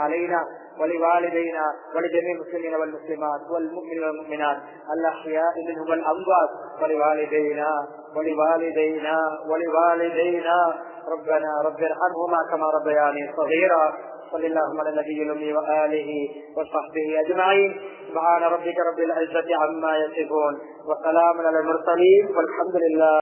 علينا ولوالدينا ولجميع المسلمين والمسلمات والمؤمنين والمؤمنات الأحياء منهم والأموات ولوالدينا ربنا رب ارحمهما كما ربياني صغيرا. صلى اللهم على النبي الأمي وآله وصحبه أجمعين. سبحان ربك رب العزة عما يصفون وسلام على المرسلين والحمد لله.